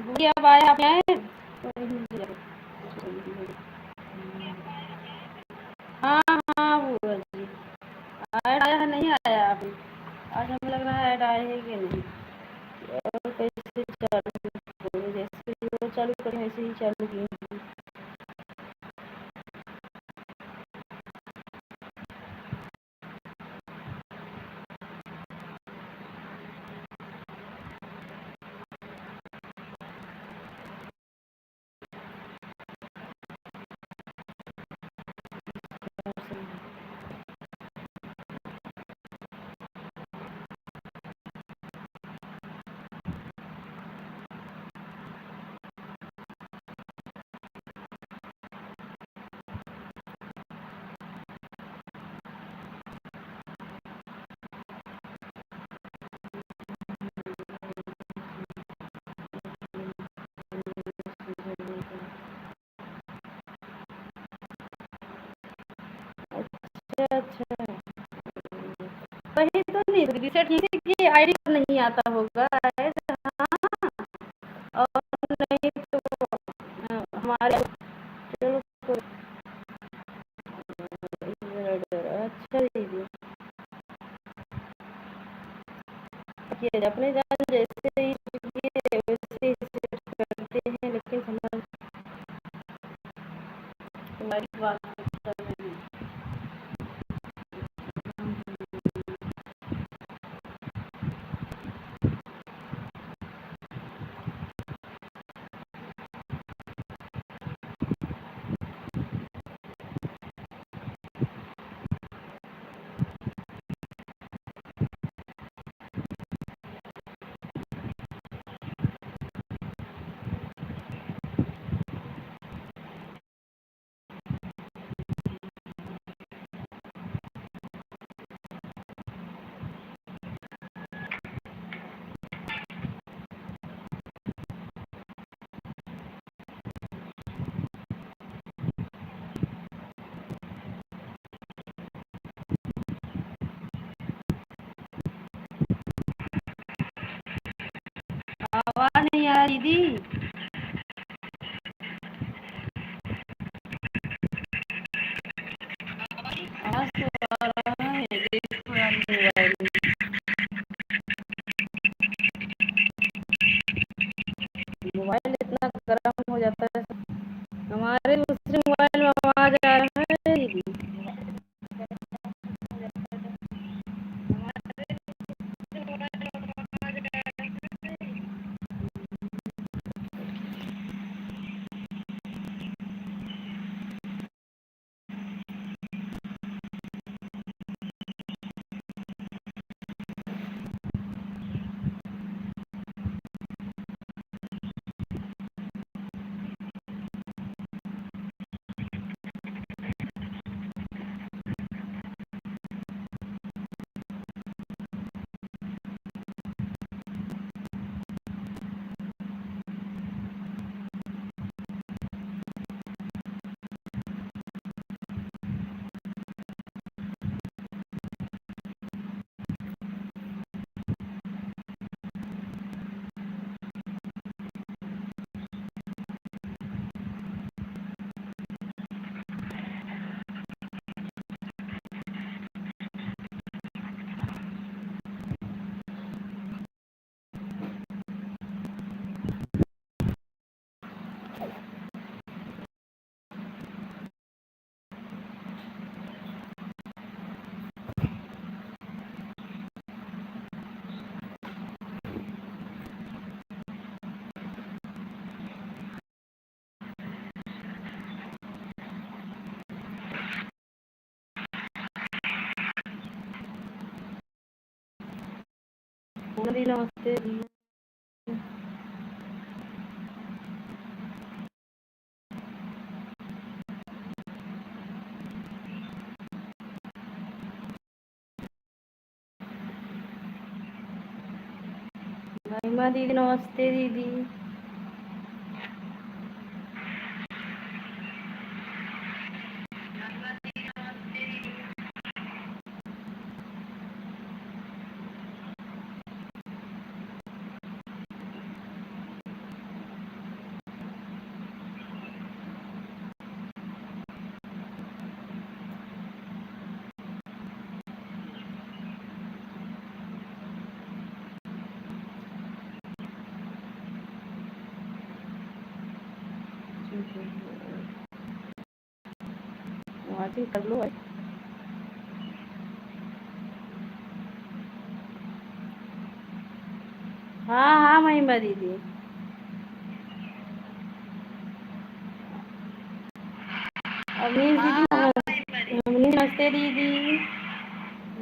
बूढ़ी अब आए आप आए। हाँ हाँ बुआ जी, ऐड आया है नहीं आया अभी। आज हमें लग रहा है ऐड आया है कि नहीं। और कैसे चालू करें, जैसे वो चालू करें वैसे ही चालू किए। अच्छा अच्छा, वही तो नहीं रिसेट किसी की आईडी पर नहीं आता होगा ऐड। हाँ, और नहीं तो हमारे, चलो अच्छा दीदी, ये अपने जान जैसे ही ये वैसे ही सेट करते हैं, लेकिन समझ तुम्हारी बात कर रहे हैं। आवाज नहीं आ रही दीदी। आवाज तो आ रहा है, देखो यार मोबाइल, मोबाइल इतना गर्म हो जाता है। हमारे दूसरे मोबाइल में आवाज आ रहा है दीदी। दी नमस्ते दी। महिमा दीदी नमस्ते दीदी। वॉचिंग कर लो भाई। हाँ हाँ महिमा दीदी। अवनीश दीदी नमस्ते दीदी।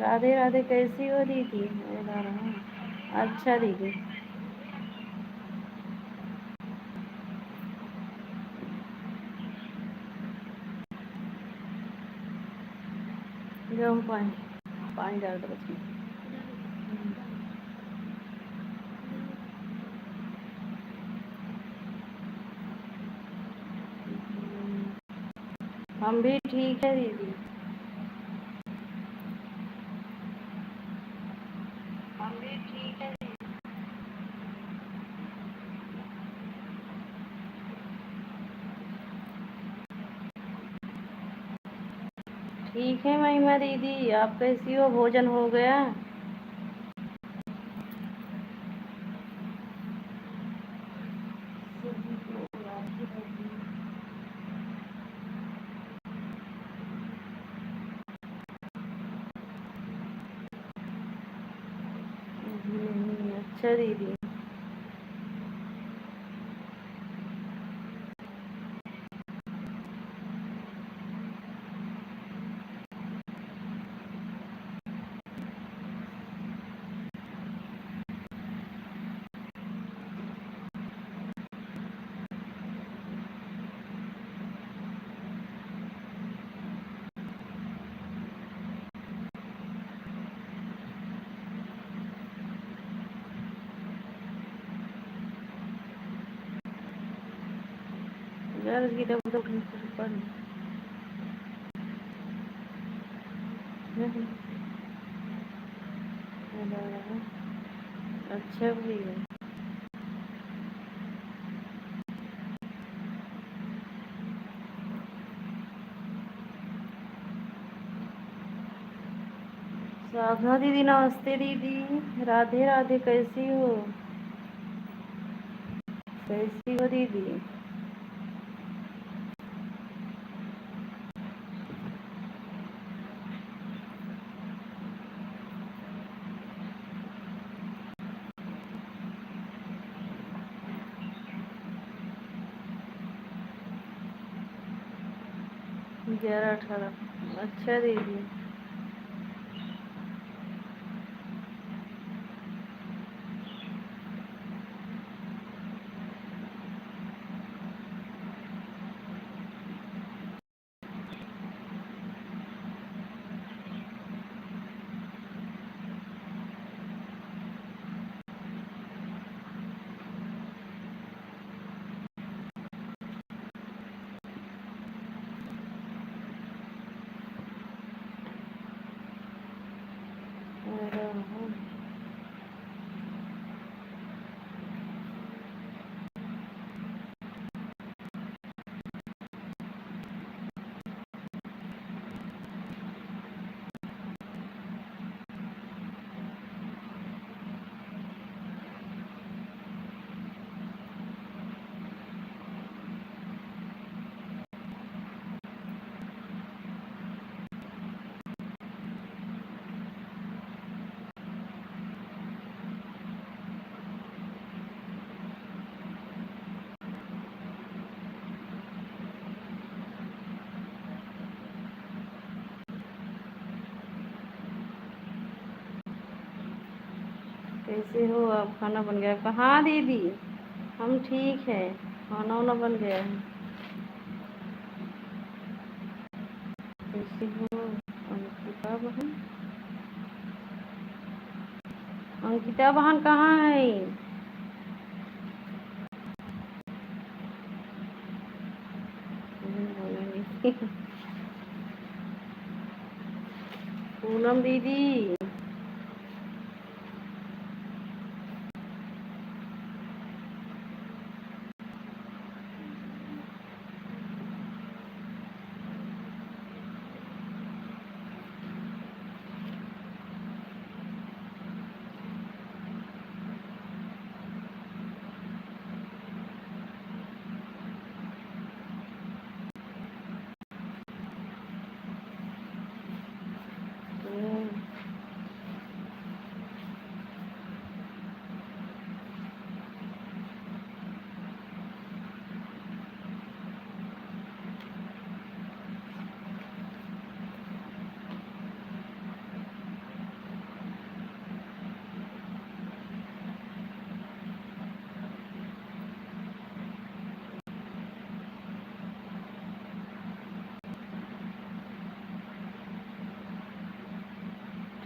राधे राधे, कैसी हो दीदी? मैं गा रहा हूँ। अच्छा दीदी। गर्म पानी, पानी डाल दो उसमें। हम भी ठीक है दीदी। हम भी ठीक है दीदी। ठीक है महिमा दीदी, आप कैसी हो? भोजन हो गया? अच्छा दीदी। यार इसकी तो पढ़। अच्छा भैया। साधना दीदी नमस्ते दीदी। राधे राधे, कैसी हो? कैसी हो दीदी? 11-18। अच्छा दीदी। कैसे हो आप? खाना बन गया? कहाँ दीदी? हम ठीक है, खाना वाना बन गया है। कैसे हो अंकिता बहन? अंकिता बहन कहाँ है? बोलेंगे। पूनम दीदी।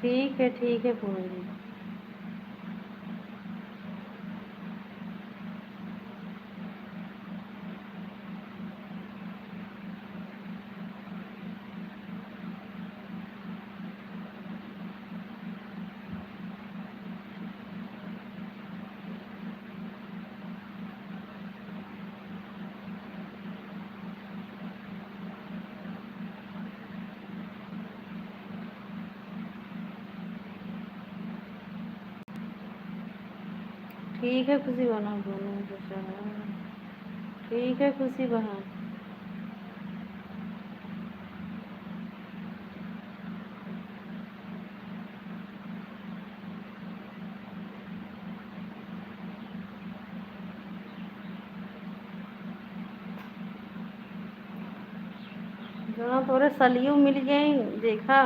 ठीक है पूनम जी। ठीक है खुशी बहन दोनों खुश रहो। ठीक है खुशी बहन। जहाँ थोड़े सलियो मिल गए देखा।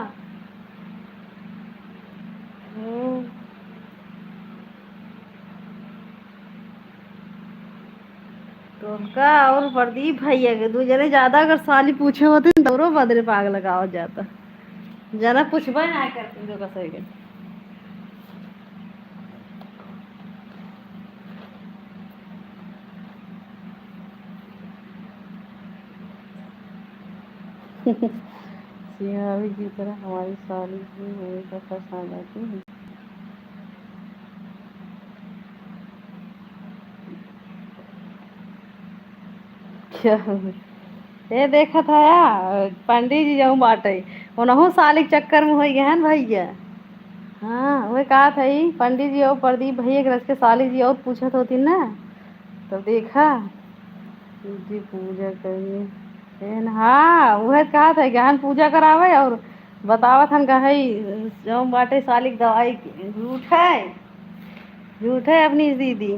तो उनका और प्रदीप भैया के दो जने ज्यादा अगर साली पूछे होते तो औरो बदले पाग लगाओ जाता। जना पूछबे ना करती तो कसई के। सिंहावी की तरह हमारी साली भी हमेशा पसंद आती है। क्या ये देखा था या पंडित जी जाऊँ बाटे उनहु साली के चक्कर में हो गए हैं भैया। हाँ वही कहा था ही पंडित जी और प्रदीप भैया के रच के साली जी और पूछत होती ना। तो देखा जी पूजा करनी है। हाँ वह कहा था ज्ञान पूजा करावे और बतावत हन कही जो बाटे साली की दवाई झूठ है अपनी दीदी।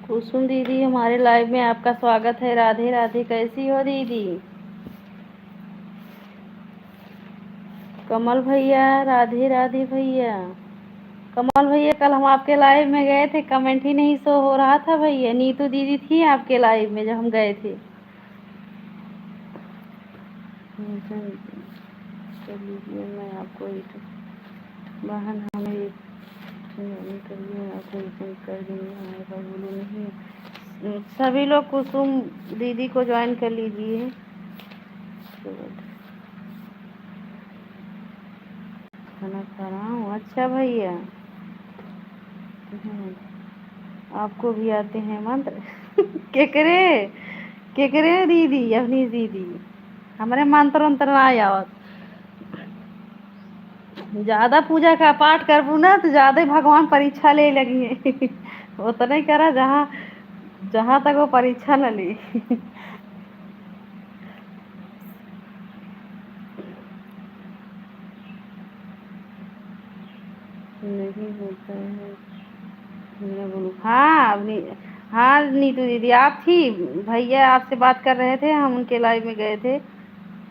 कुसुम दीदी हमारे लाइव में आपका स्वागत है। राधे राधे कैसी हो दीदी। कमल भैया राधे राधे भैया। कमल भैया कल हम आपके लाइव में गए थे कमेंट ही नहीं शो हो रहा था भैया। नीतू दीदी थी आपके लाइव में जब हम गए थे। कर लीजिए मैं आपको एक बहन हमें एक करिए आपको एक कर देंगे हमारे पास बोलो नहीं। सभी लोग कुसुम दीदी को ज्वाइन कर लीजिए। खाना खा रहा हूँ अच्छा भैया। आपको भी आते हैं मंत्र। केकरे केकरे दीदी अपनी दीदी हमारे मंत्र अंतर ना आवत। ज्यादा पूजा का पाठ करबू ना तो ज्यादा भगवान परीक्षा ले लगी। वो तो नहीं करा जहाँ जहाँ तक वो परीक्षा न ली। नहीं होता है मेरा बोलू। हाँ हाँ नीतू दीदी आप थी। भैया आपसे बात कर रहे थे हम उनके लाइव में गए थे।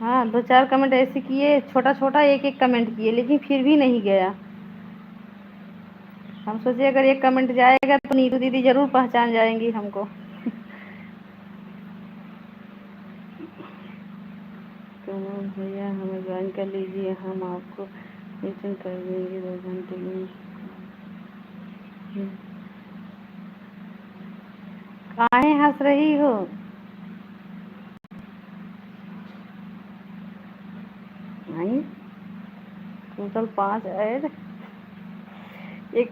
हाँ दो चार कमेंट ऐसे किए छोटा छोटा एक एक कमेंट किए लेकिन फिर भी नहीं गया। हम सोचे अगर एक कमेंट जाएगा तो नीतू दीदी जरूर पहचान जाएंगी हमको। तो भैया हमें ज्वाइन कर लीजिए हम आपको मीटिंग कर देंगे 2 घंटे में। काहे हंस रही हो। नहीं टोटल 5 ऐड एक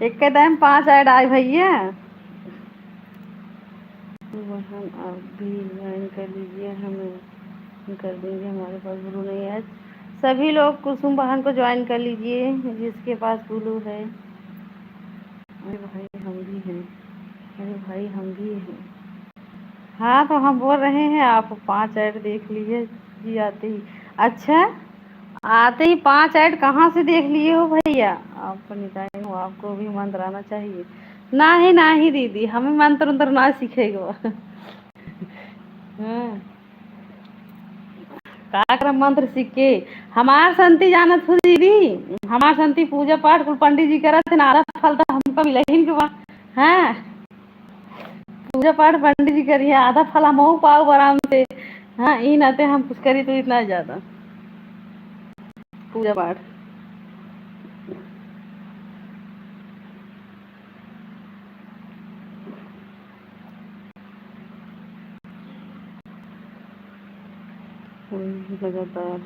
एक के टाइम 5 ऐड आए भैया। बहन आप भी ज्वाइन कर लीजिए हमें कर देंगे हमारे पास ब्लू नहीं है। सभी लोग कुसुम बहन को ज्वाइन कर लीजिए जिसके पास ब्लू है। अरे भाई हम भी हैं। अरे भाई हम भी हैं। हाँ तो हम बोल रहे हैं आप 5 ऐड देख लीजिए जी आते ही। अच्छा आते ही 5 ऐड कहाँ से देख लिए हो भैया। आपको निकाय हो आपको भी मंत्र आना चाहिए। ना ही दीदी हमें मंत्र उंत्र ना सीखेगा। हाँ का कर मंत्र सीख के हमार संति जानत हो दीदी। हमार संति पूजा पाठ कुल पंडित जी करत थे नारा फल तो हमको मिलहिन के हाँ पूजा पाठ पंडित जी करिए, आधा फल हमहू पाऊ आराम से। हाँ ई नाते हम कुछ करी तो इतना ज्यादा पूजा पाठ। लगातार।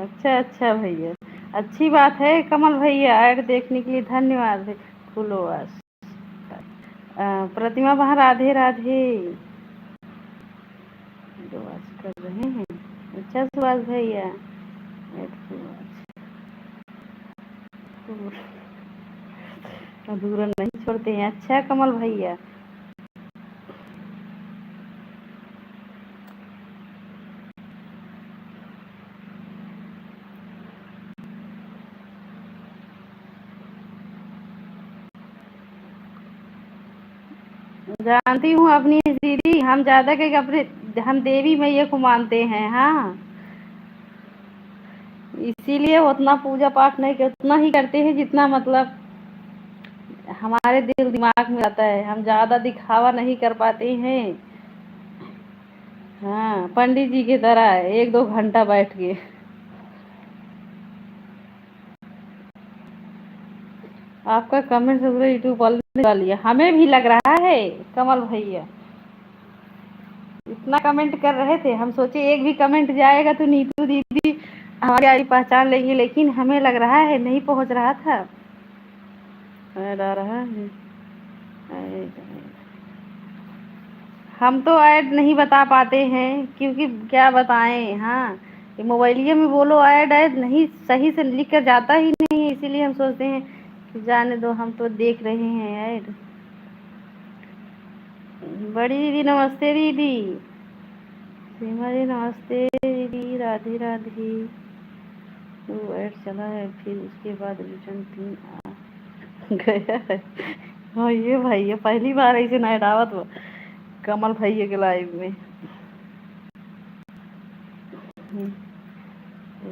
अच्छा अच्छा भैया, अच्छी बात है कमल भैया, ऐड देखने के लिए धन्यवाद है। फुलवास प्रतिमा वहाँ राधे राधे दुआस कर रहे हैं। अच्छा सुभाष भैया, अधूरा नहीं छोड़ते हैं। अच्छा कमल भैया, जानती हूँ अपनी दीदी, हम ज्यादा के अपने हम देवी मैया को मानते हैं। हाँ इसीलिए उतना पूजा पाठ नहीं कर, उतना ही करते हैं जितना मतलब हमारे दिल दिमाग में आता है। हम ज्यादा दिखावा नहीं कर पाते हैं। हाँ पंडित जी की तरह एक दो घंटा बैठ के। आपका कमेंट से यूट्यूब वाले ने लिया, हमें भी लग रहा है कमल भैया। इतना कमेंट कर रहे थे, हम सोचे एक भी कमेंट जाएगा तो नीतू दीदी हमारी आई पहचान लेंगी, लेकिन हमें लग रहा है नहीं पहुंच रहा था। ऐड आ रहा है। हम तो ऐड नहीं बता पाते हैं क्योंकि क्या बताएं। हाँ ये मोबाइलिया में बोलो ऐड ऐड नहीं सही से लिख कर जाता ही नहीं है, इसीलिए हम सोचते हैं कि जाने दो, हम तो देख रहे हैं ऐड। बड़ी दीदी नमस्ते दीदी। सीमा जी नमस्ते दीदी, राधे राधे। वो ऐड चला है फिर उसके बाद रिटर्न 3 आ गया है। हाँ ये भाई ये पहली बार ऐसे ऐड आवत हो कमल भैया के लाइव में। एक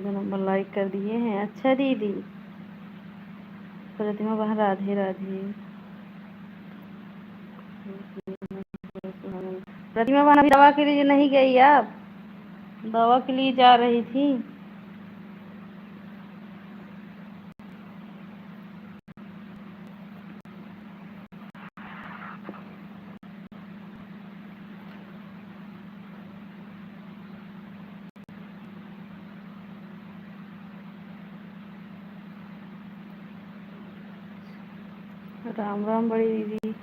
नंबर लाइक कर दिए हैं। अच्छा दीदी, प्रतिमा वहाँ राधे राधे। प्रतिमा बहन अभी दवा के लिए नहीं गई आप? दवा के लिए जा रही थी। राम राम बड़ी दीदी।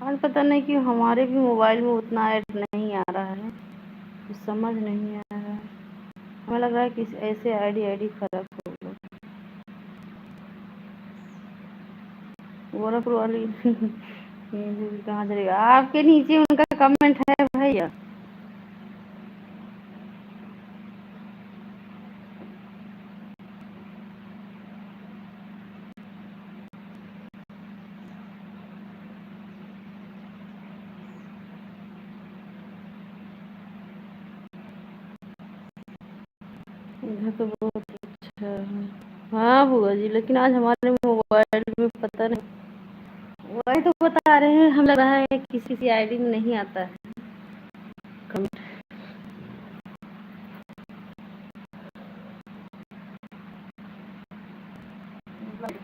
आज पता नहीं क्यों हमारे भी मोबाइल में उतना ऐड नहीं आ रहा है, कुछ समझ नहीं आ रहा है। हमें लग रहा है कि ऐसे आईडी खराब होगा। गोरखपुर वाली कहाँ चलेगा? आपके नीचे उनका कमेंट है भैया। इधर तो बहुत अच्छा है। हाँ बुआ जी, लेकिन आज हमारे मोबाइल में पता नहीं, वही तो बता रहे हैं, हम लग रहा है किसी की आईडी में नहीं आता है कमेंट।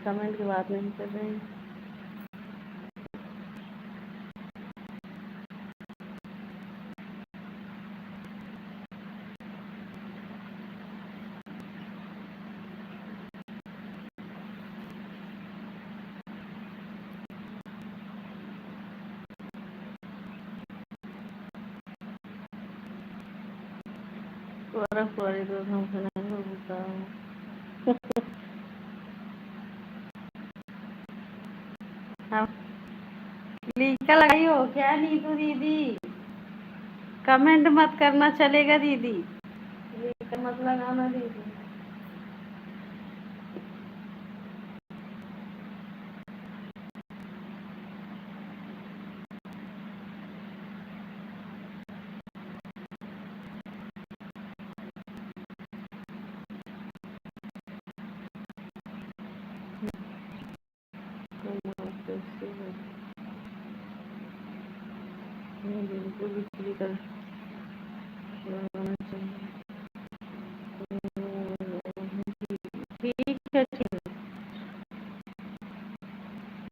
कमेंट की बात नहीं कर रहे हैं। गोरखपुर वाली तो हमसे नहीं होता हम लीका लगाई हो क्या नीतू दीदी? कमेंट मत करना चलेगा दीदी, लीका मत लगाना दीदी। बिल्कुल बिक्री कर लगाना चाहिए। ठीक है ठीक है,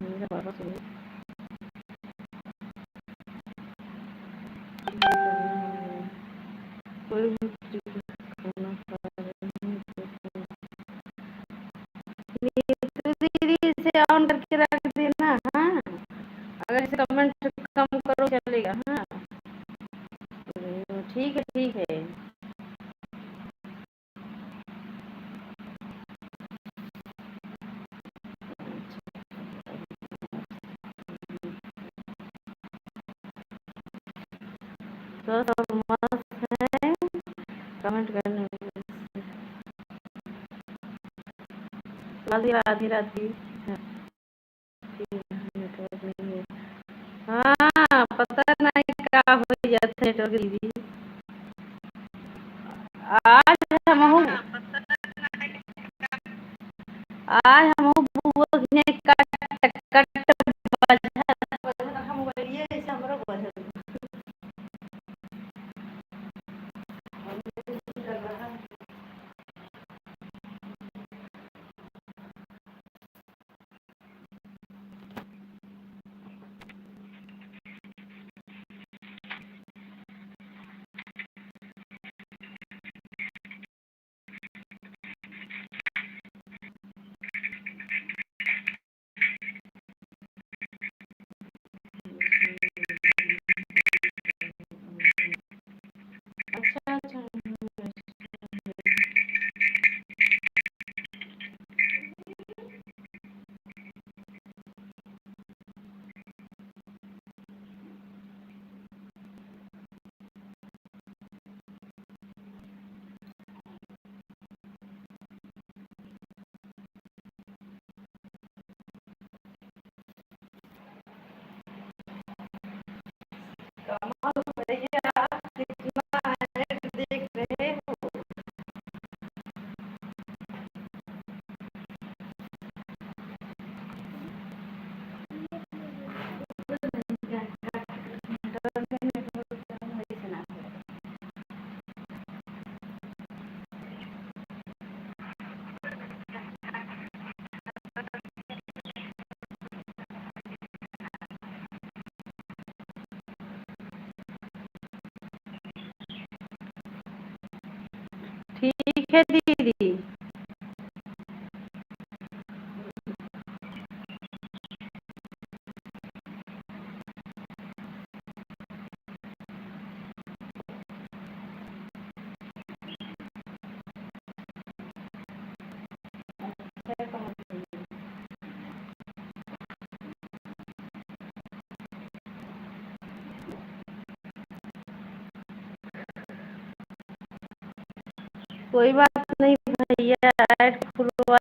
मेरा पापा सुन कोई भी चीज़ खाना खा रहे हैं तो दीदी इसे ऑन करके रख देना। हाँ, अगर इसे कमेंट कम करो चलेगा। हाँ ठीक है ठीक है। तो सब मस्त है, कमेंट करने में आधी आधी राती। हाँ पता नहीं क्या हो जाते हैं तो दीदी। आज हम आज हम बुआ ने कट कट बजा हम बोलिए ऐसे हमरो बजा कर रहा है। अच्छा अच्छा कमाल भैया कितना ऐड देख रहे हो। ठीक है दीदी। कोई बात नहीं भैया, ऐड खुलवा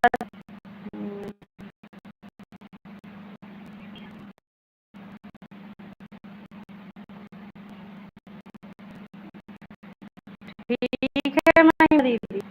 ठीक है मैं दीदी।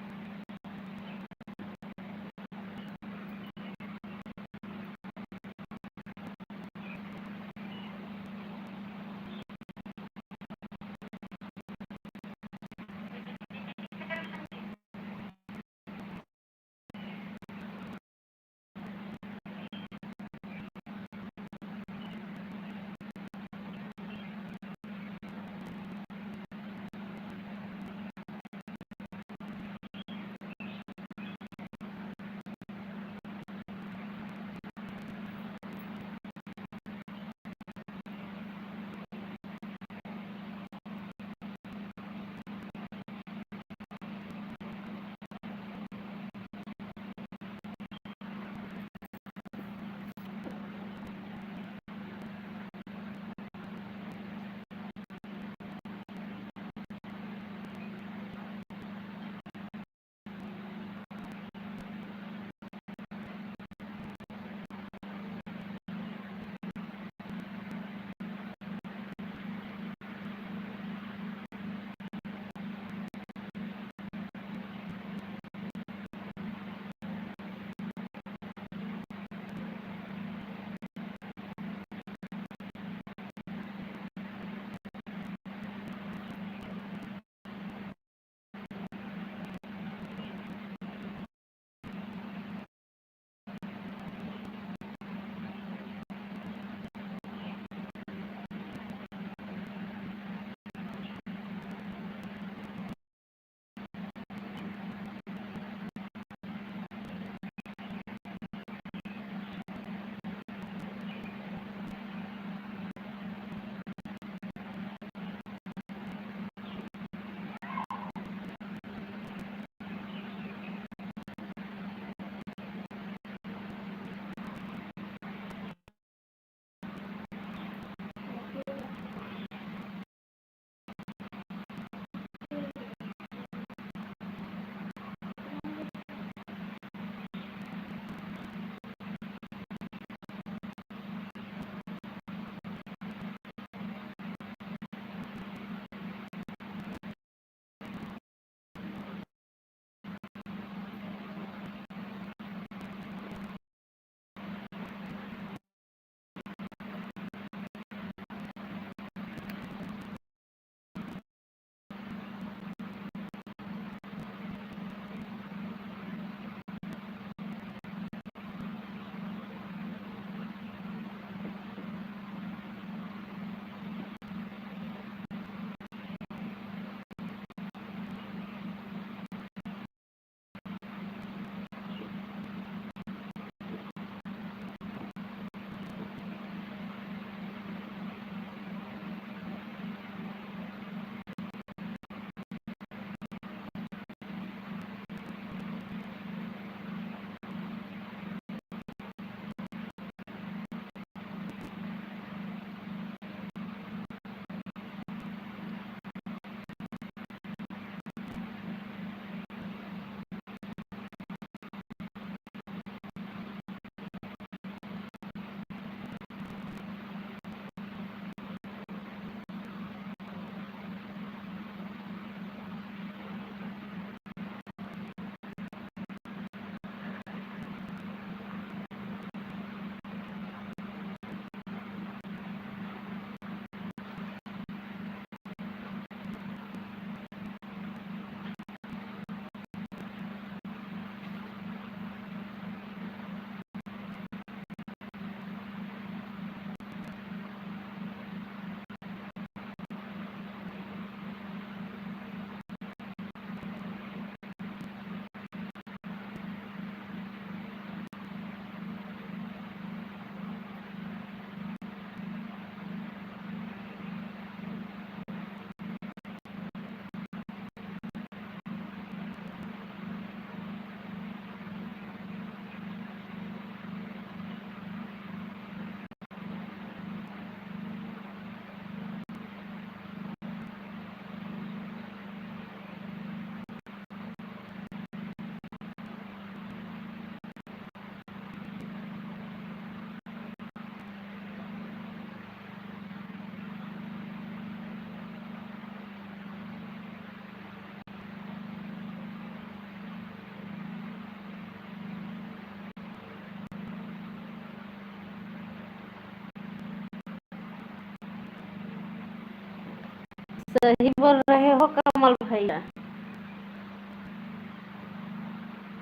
सही बोल रहे हो कमल भैया।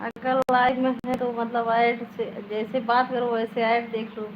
अगर लाइव में है तो मतलब ऐड से जैसे बात करो वैसे ऐड देख लो।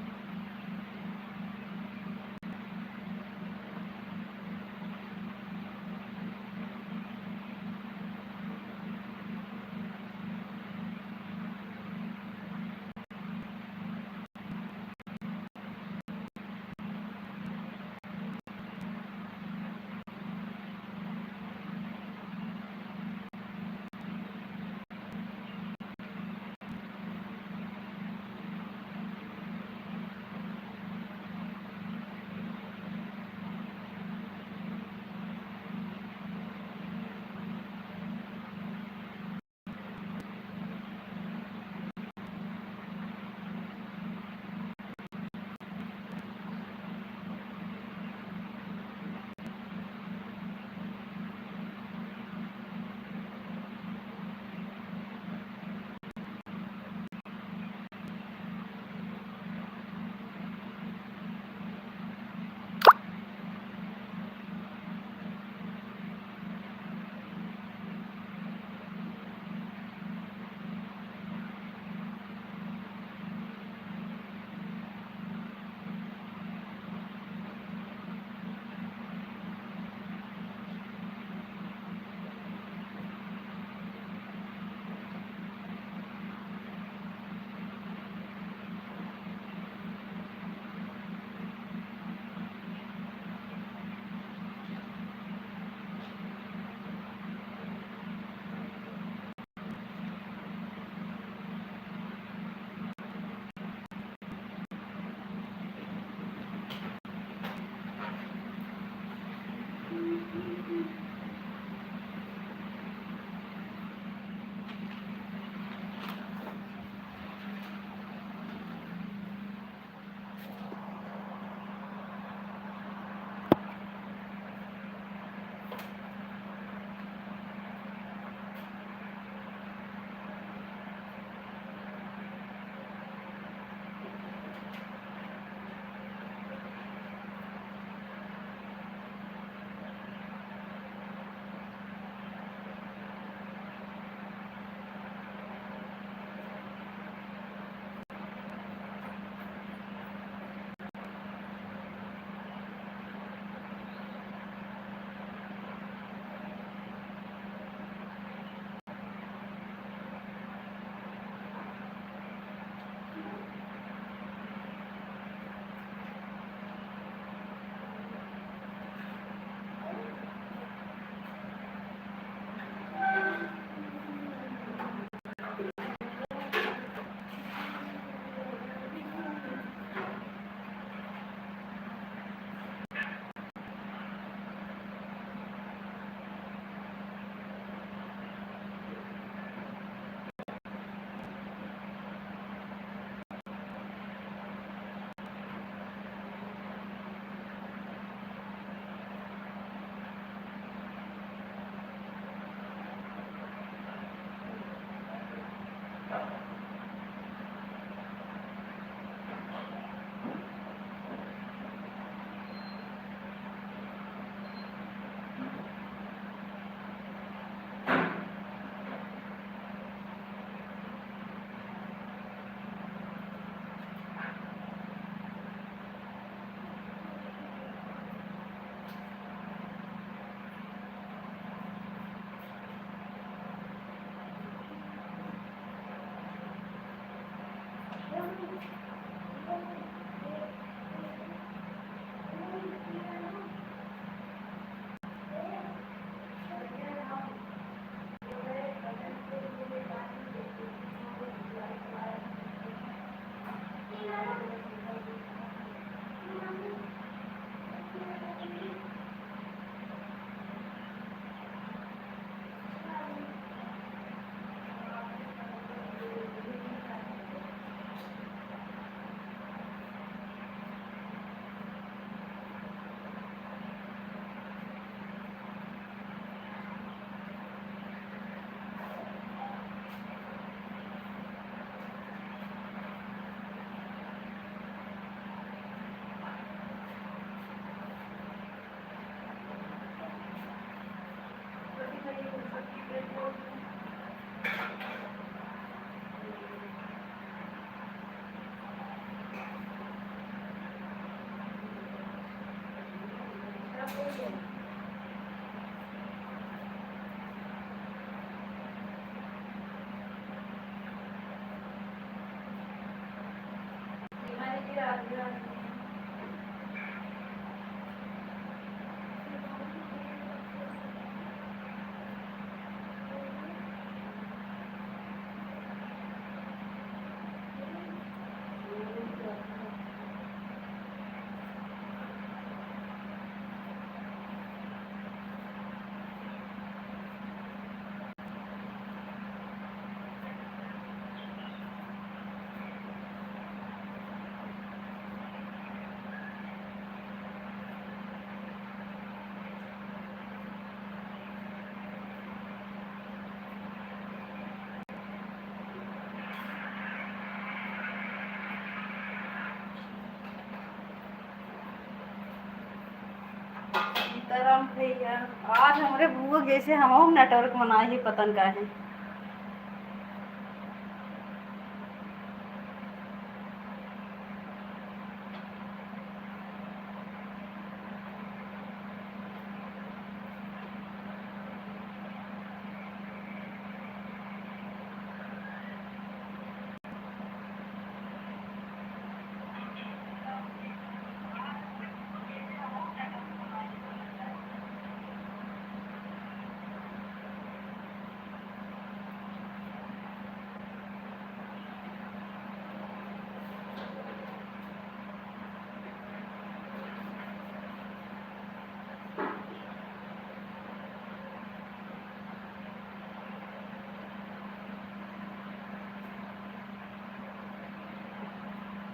सीताराम भैया आज हमारे बुआ जैसे हम नेटवर्क मना ही पतंग का है।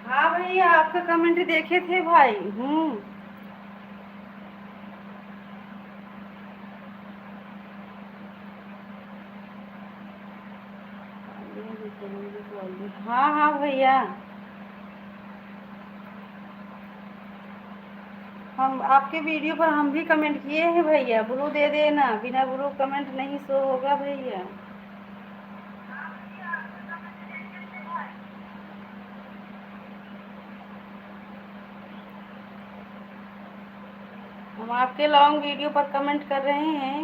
हाँ भैया आपका कमेंट देखे थे भाई। हाँ हाँ भैया हम आपके वीडियो पर हम भी कमेंट किए हैं भैया, ब्लू दे देना, बिना ब्लू कमेंट नहीं शो होगा भैया। हम आपके लॉन्ग वीडियो पर कमेंट कर रहे हैं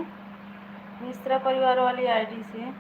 मिश्रा परिवार वाली आईडी से।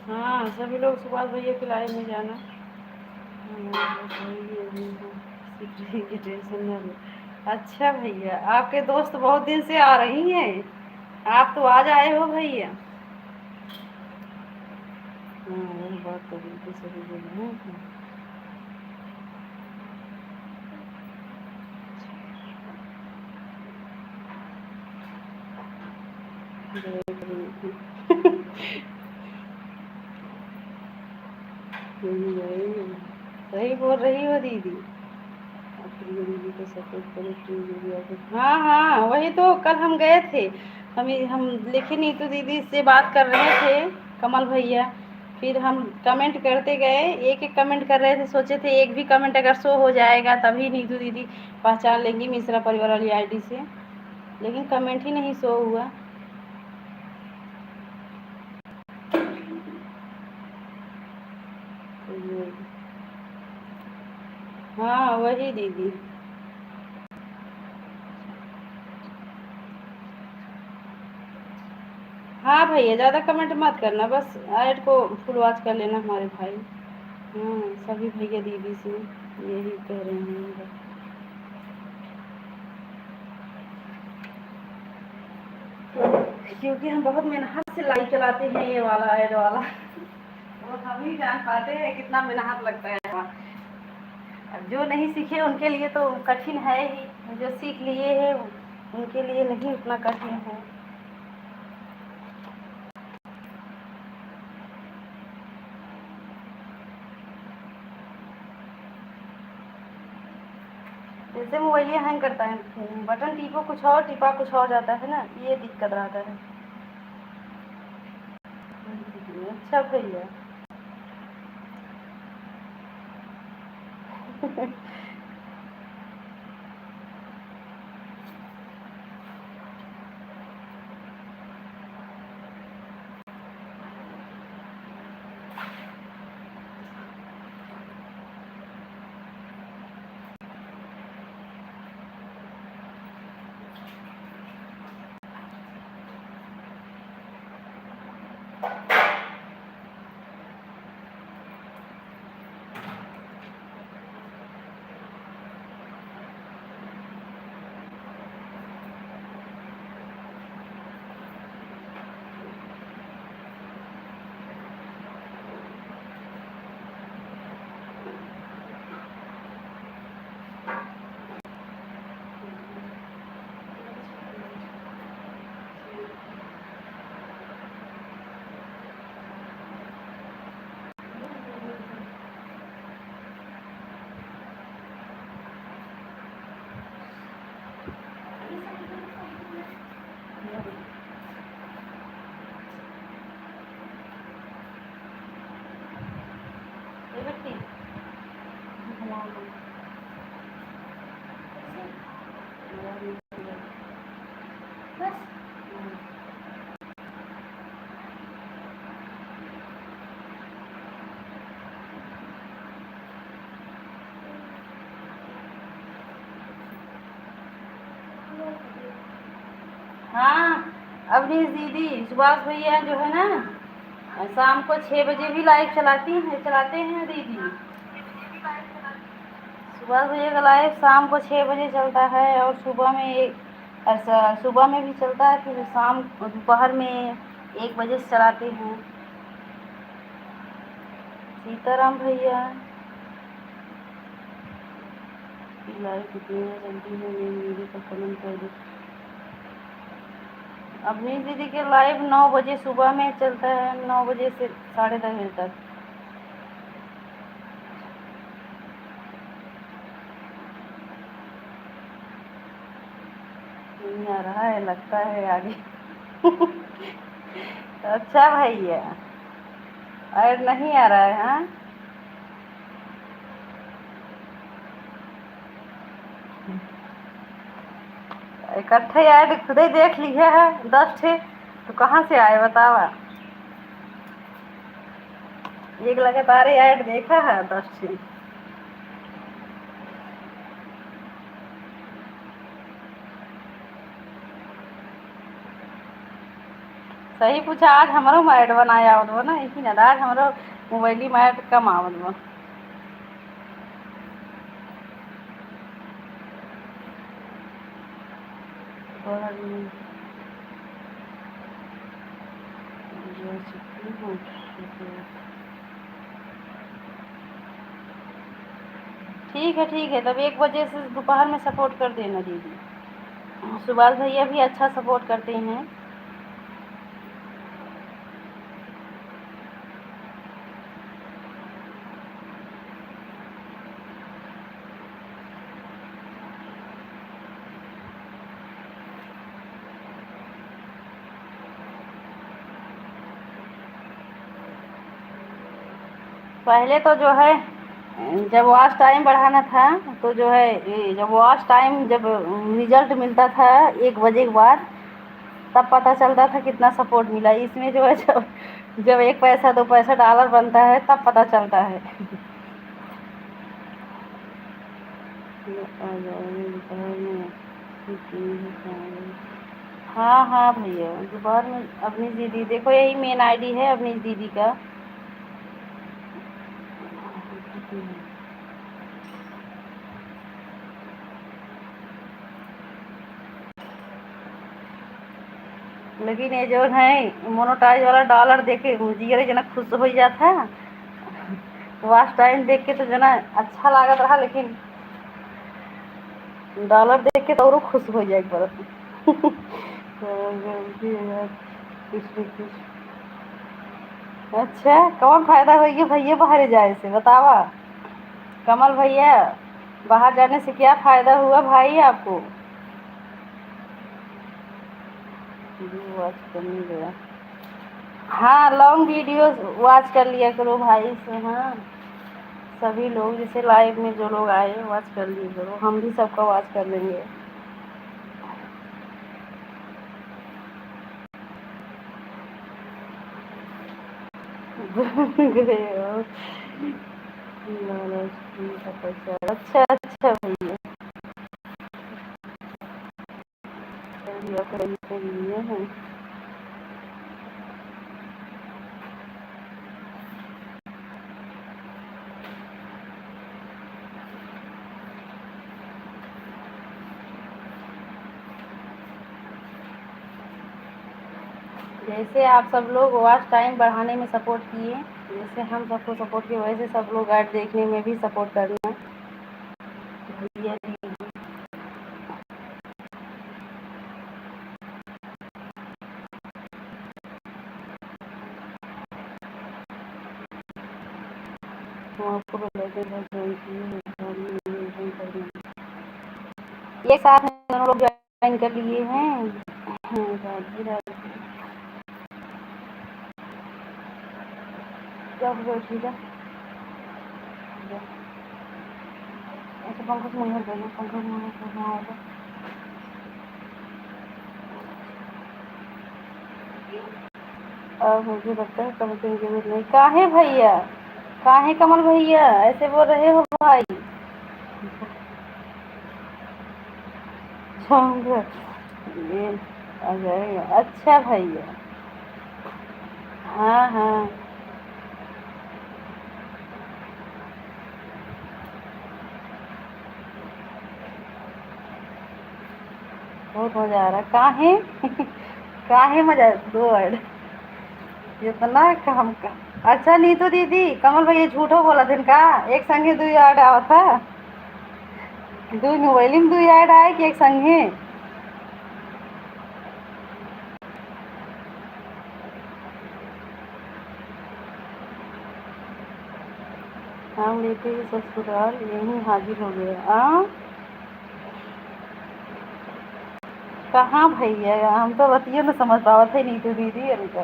हाँ सभी लोग सुभाष भैया के लाइव में जाना। टेंशन न लो। अच्छा भैया आपके दोस्त बहुत दिन से आ रही हैं, आप तो आज आए हो भैया। हाँ वही बात तो बिल्कुल सही बोले हैं। सही बोल रही हो दीदी, दीदी को सपोर्ट करो। हाँ हाँ वही तो कल हम गए थे, हम लिखे नीतू दीदी से बात कर रहे थे कमल भैया, फिर हम कमेंट करते गए, एक एक कमेंट कर रहे थे, सोचे थे एक भी कमेंट अगर शो हो जाएगा तभी नीतू दीदी पहचान लेंगी मिश्रा परिवार वाली आईडी से, लेकिन कमेंट ही नहीं शो हुआ। हाँ वही दीदी। हाँ भैया ज़्यादा कमेंट मत करना, बस ऐड को फुल वॉच कर लेना हमारे भाई। हाँ सभी भैया दीदी से यही कह रहे हैं, क्योंकि हम बहुत मेहनत से लाइव चलाते हैं ये वाला ऐड वाला, वो हम ही जान पाते हैं कितना मेहनत लगता है। अब जो नहीं सीखे उनके लिए तो कठिन है ही, जो सीख लिए हैं उनके लिए नहीं उतना कठिन है। जैसे मोबाइल ये हैंग करता है, बटन टीपो कुछ और, टिपा कुछ और जाता है ना, ये दिक्कत रहता है। अच्छा भैया। ये बेटी बस। हाँ, अवनीश दीदी, सुभाष भैया जो है ना, शाम को 6 बजे भी लाइव चलाते हैं दीदी। सुभाष भैया का लाइव शाम को 6 बजे चलता है, और सुबह में ऐसा सुबह में भी चलता है, फिर शाम दोपहर में 1 बजे से चलाते हैं। सीताराम भैया की लाइव कितनी है जल्दी है, मेरी दीदी को कमेंट कर दो। अपनी दीदी के लाइव 9 बजे सुबह में चलता है, 9 बजे से 10:30 बजे तक। नहीं आ रहा है, लगता है आगे। अच्छा भैया, ऐड नहीं आ रहा है। हाँ, इकट्ठे ऐड खुद ही देख लिए है 10 ठे, तो कहाँ से आए बतावा। एक लगातार ऐड देखा है 10 ठे। सही पूछा, आज हमारो मैट बनाया आवत बा ना, इसी ना आज हमारो मोबाइली मैट कम आवत बा। ठीक है, तब 1 बजे से दोपहर में सपोर्ट कर देना दीदी। सुभाष भैया भी अच्छा सपोर्ट करते हैं। पहले तो जो है, जब वॉच टाइम बढ़ाना था, तो जो है जब वॉच टाइम, जब रिजल्ट मिलता था 1 बजे के बाद, तब पता चलता था कितना सपोर्ट मिला। इसमें जो है, जब 1 पैसा 2 पैसा डॉलर बनता है तब पता चलता है। हाँ हाँ भैया, दोपहर में अपनी दीदी, देखो यही मेन आईडी है अपनी दीदी का। लेकिन ये जो है मोनोटाइज वाला डॉलर देख के जिगरे जना खुश हो जाता है। वास्ट टाइम देख के तो जना अच्छा लागत रहा, लेकिन डॉलर देख के तो और खुश हो जाए पर। अच्छा, कौन फायदा होगी भैया बाहर जाए से बतावा। कमल भैया, बाहर जाने से क्या फ़ायदा हुआ भाई आपको? वीडियो वॉच करने गया। हाँ, लॉन्ग वीडियोस वॉच कर लिया करो भाई से। हाँ, सभी लोग जैसे लाइव में जो लोग आए वॉच कर लिया करो, हम भी सबका वॉच कर लेंगे। गए हो महाराष्ट्र का पैसा। अच्छा अच्छा भैया, भैया कहीं से लिए हैं। जैसे आप सब लोग वॉच टाइम बढ़ाने में सपोर्ट किए, जैसे हम सबको सपोर्ट किए, वैसे सब लोग ऐड देखने में भी सपोर्ट करना भैया जी। हम आपको बताते हैं ज्वाइन किए, एक साथ में दोनों लोग ज्वाइन कर लिए हैं। हाँ, राधे राधे। क्या हुआ ठीक है? ऐसे पंकज मुहर देना, पंकज मुहर करना होगा। और मुझे लगता है कम की जरूरत नहीं। काहे भैया, काहे कमल भैया ऐसे बोल रहे हो भाई? जाऊंगा ये आ जाएगा। अच्छा भैया। हाँ हाँ, बहुत मजा आ रहा है। काहे काहे मजा? दो वर्ड इतना काम का। अच्छा नीतू दीदी, कमल भैया झूठो बोला दिन का, एक संगे दो यार्ड आवा था। दो मोबाइल में दो यार्ड आए कि एक संगे? हम लेते ही ससुराल यहीं हाजिर हो गए। कहाँ भैया, हम तो बतियो न समझ पावत है नीतू दीदी इनका।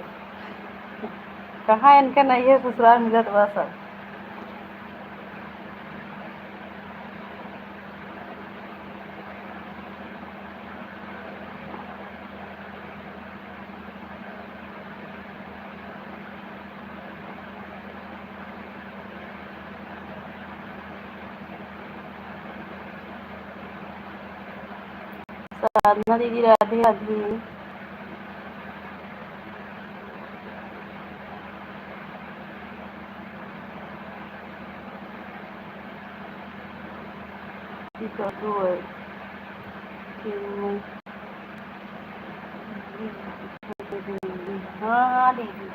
कहाँ इनका नैहर ससुराल मिलत बा सब। साधना दीदी राधे राधे। दो है कि हाँ हाँ दीदी।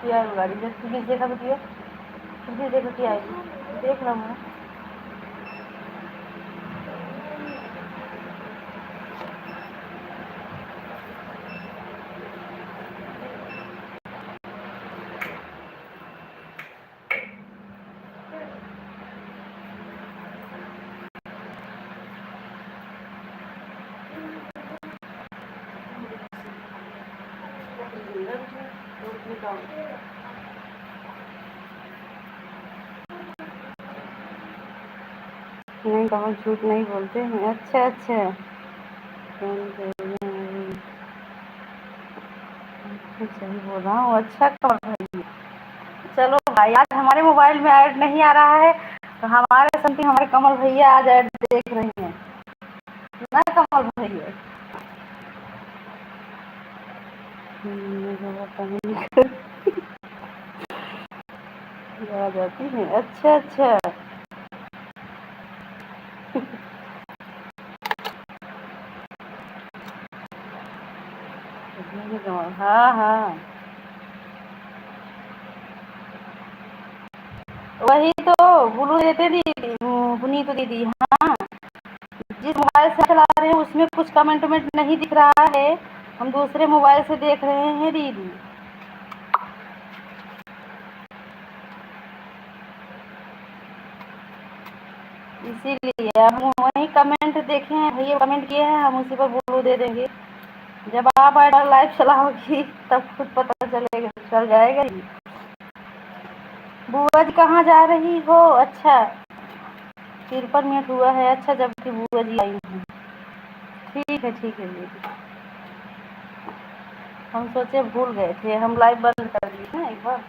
क्या गाड़ी जब देखा बतियो, देखो क्या आएगी, देख लो मैं। नहीं कमल झूठ नहीं बोलते हैं। अच्छा अच्छा, सही बोल रहा हूँ। अच्छा कमल भाई, चलो भाई आज हमारे मोबाइल में ऐड नहीं आ रहा है तो हमारे समथिंग हमारे कमल भैया आज ऐड देख रहे हैं ना कमल भैया। मुझे पता नहीं। आ जाती हैं, अच्छा अच्छा। हाँ हाँ, वही तो बोलू देते दीदी, पुनीत दीदी। हाँ, जिस मोबाइल से चला रहे हैं उसमें कुछ कमेंट वमेंट नहीं दिख रहा है, हम दूसरे मोबाइल से देख रहे हैं दीदी। इसीलिए हम वही कमेंट देखे हैं, भैया कमेंट किए हैं, हम उसी पर बोलू दे देंगे। जब आप लाइव चलाओगी तब खुद पता चलेगा, चल जाएगा ही। बुआ जी कहाँ जा रही हो? अच्छा, 53 मिनट हुआ है। अच्छा, जब की बुआ जी आई हैं। ठीक है दीदी। हम सोचे भूल गए थे, हम लाइव बंद कर दिए ना एक बार।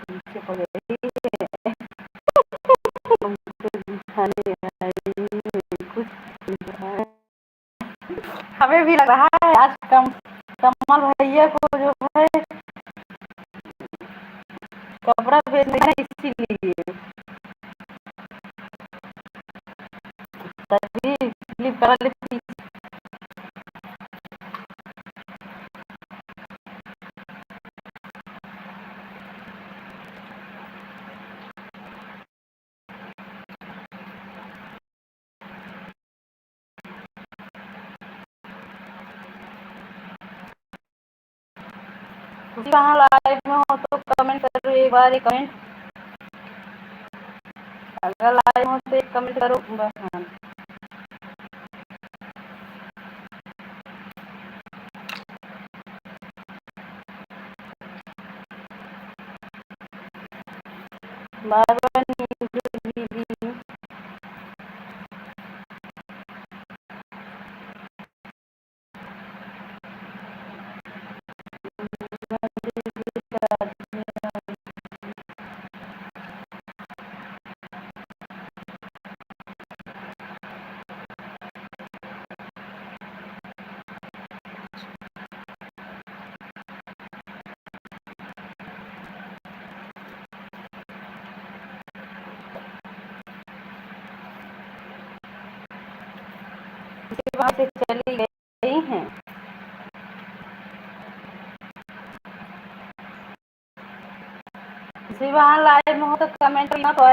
पीछे पड़ गई, कुछ हमें भी लग रहा है आज कमल भैया को जो है कपड़ा भेजने है, इसीलिए तभी फ्लिप करा लेती। वहाँ लाइव में हो तो कमेंट करो, एक बार एक कमेंट। अगर लाइव हो तो एक कमेंट करो। हाँ, बार बार दीदी। वहाँ से चली गई हैं। वहाँ लाइव में हो तो कमेंट करना, तो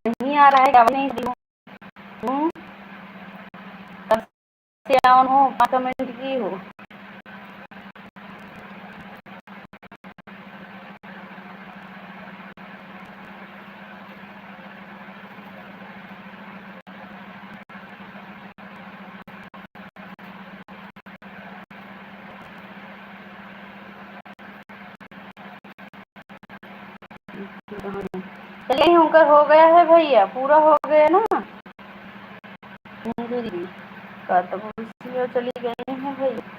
नहीं आ रहा है, क्या नहीं हूँ, तब से ऑन हो, कमेंट की हो। चलिए होकर हो गया है भैया, पूरा हो गया ना दीदी का, तो उसी में चली गई हैं भैया।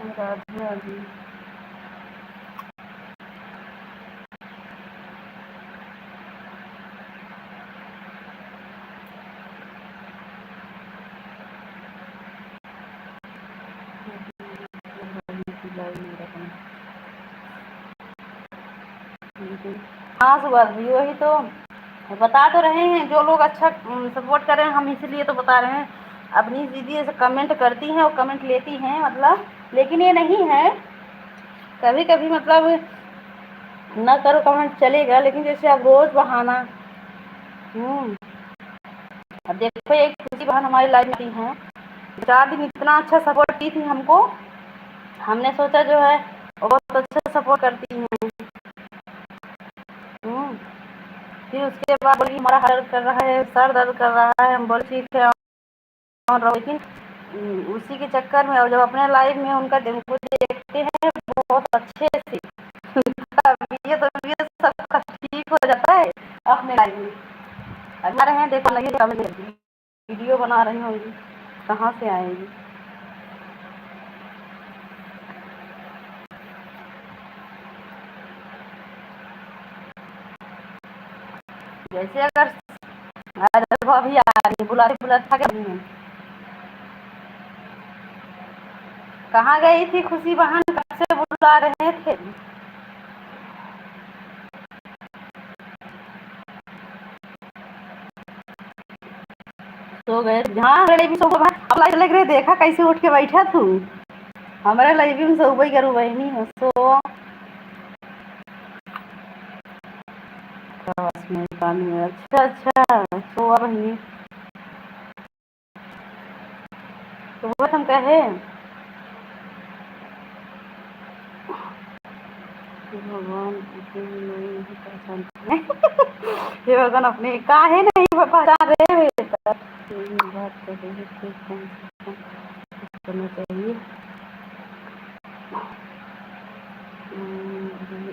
राधे राधे। हाँ सुभाष जी, वही तो बता तो रहे हैं, जो लोग अच्छा सपोर्ट कर रहे हैं, हम इसलिए तो बता रहे हैं। अपनी दीदी ऐसे कमेंट करती हैं और कमेंट लेती हैं, मतलब लेकिन ये नहीं है, कभी कभी मतलब ना करो कमेंट चलेगा, लेकिन जैसे अब रोज बहाना। अब देखो एक खुशी बहन हमारी लाइफ में आई हैं, 4 दिन इतना अच्छा सपोर्ट की थी हमको, हमने सोचा जो है वो बहुत अच्छा सपोर्ट करती हैं। फिर उसके बाद बोली हमारा दर्द कर रहा है, सर दर्द कर रहा है, हम बोले ठीक है और रहो, लेकिन उसी के चक्कर में और जब अपने लाइफ में उनका उनको देखते हैं बहुत अच्छे से ये तो ये सब ठीक हो जाता है अपने लाइफ में। बना रहे हैं, देखो लगे वीडियो बना रही होंगी, कहाँ से आएंगी। जैसे अगर अभी आ रही बुलाते बुलाते थक गई हैं। कहाँ गई थी खुशी बहन, कब से बुला रहे थे। सो गए हाँ, मेरे भी सो अब लग रहे देखा कैसे उठ के बैठा तू, हमारे लाइफ में सो गई करूँ बहनी हो सो अच्छा अच्छा सो बहनी। तो वो हम कहे भगवान हे भगवान अपने काहे नहीं पहचान रहे बेटा, बात कर रही ठीक करना चाहिए।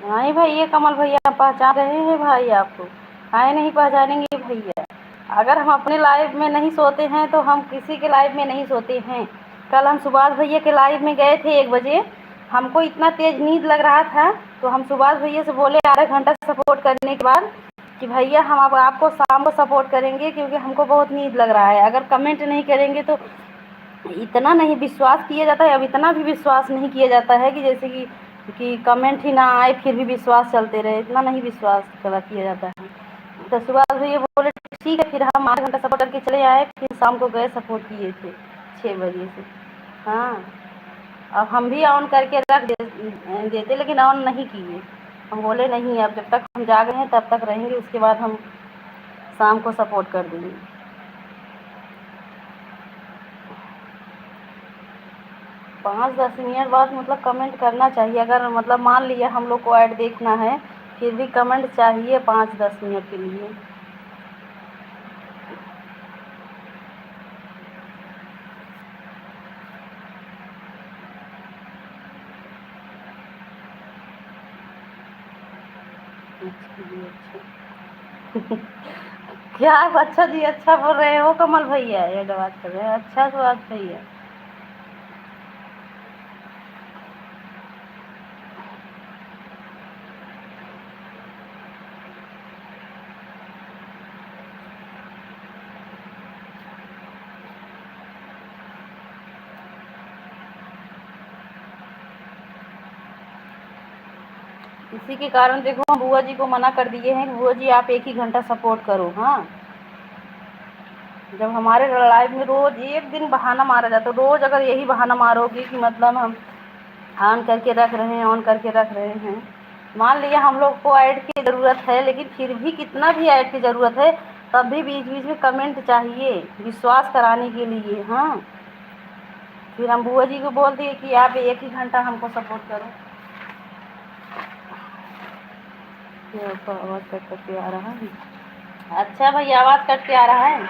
नहीं भाई, ये कमल भैया पहचान रहे हैं भाई आपको, काहे नहीं पहचानेंगे भैया। अगर हम अपने लाइफ में नहीं सोते हैं तो हम किसी के लाइफ में नहीं सोते हैं। कल हम सुभाष भैया के लाइफ में गए थे 1 बजे, हमको इतना तेज नींद लग रहा था, तो हम सुभाष भैया से बोले आधा घंटा सपोर्ट करने के बाद कि भैया हम अब आपको शाम को सपोर्ट करेंगे, क्योंकि हमको बहुत नींद लग रहा है। अगर कमेंट नहीं करेंगे तो इतना नहीं विश्वास किया जाता है, अब इतना भी विश्वास नहीं किया जाता है कि जैसे कि कमेंट ही ना आए फिर भी विश्वास चलते रहे, इतना नहीं विश्वास किया जाता है। तो सुबह ये बोले ठीक है, फिर हम आधा घंटा सपोर्ट करके चले आए, फिर शाम को गए सपोर्ट किए थे 6 बजे से। हाँ, अब हम भी ऑन करके रख देते, लेकिन ऑन नहीं किए। हम बोले नहीं, अब जब तक हम जाग रहे हैं तब तक रहेंगे, उसके बाद हम शाम को सपोर्ट कर देंगे। 5-10 मिनट बाद मतलब कमेंट करना चाहिए, अगर मतलब मान लिया हम लोग को ऐड देखना है, फिर भी कमेंट चाहिए 5-10 मिनट के लिए। अच्छा क्या आप अच्छा जी अच्छा बोल रहे हो कमल भैया, ये बात कर रहे हैं अच्छा तो बात भैया। इसी के कारण देखो हम बुआ जी को मना कर दिए हैं कि बुआ जी आप 1 ही घंटा सपोर्ट करो। हाँ, जब हमारे लाइफ में रोज एक दिन बहाना मारा जाता, तो रोज अगर यही बहाना मारोगी कि मतलब हम ऑन करके रख रहे हैं, ऑन करके रख रहे हैं, मान लिया हम लोग को ऐड की ज़रूरत है, लेकिन फिर भी कितना भी ऐड की ज़रूरत है, तब भी बीच बीच में कमेंट चाहिए विश्वास कराने के लिए। हाँ, फिर हम बुआ जी को बोल दिए कि आप 1 ही घंटा हमको सपोर्ट करो। आवाज़ कट करके आ रहा है। अच्छा भैया, आवाज़ कट के आ रहा है।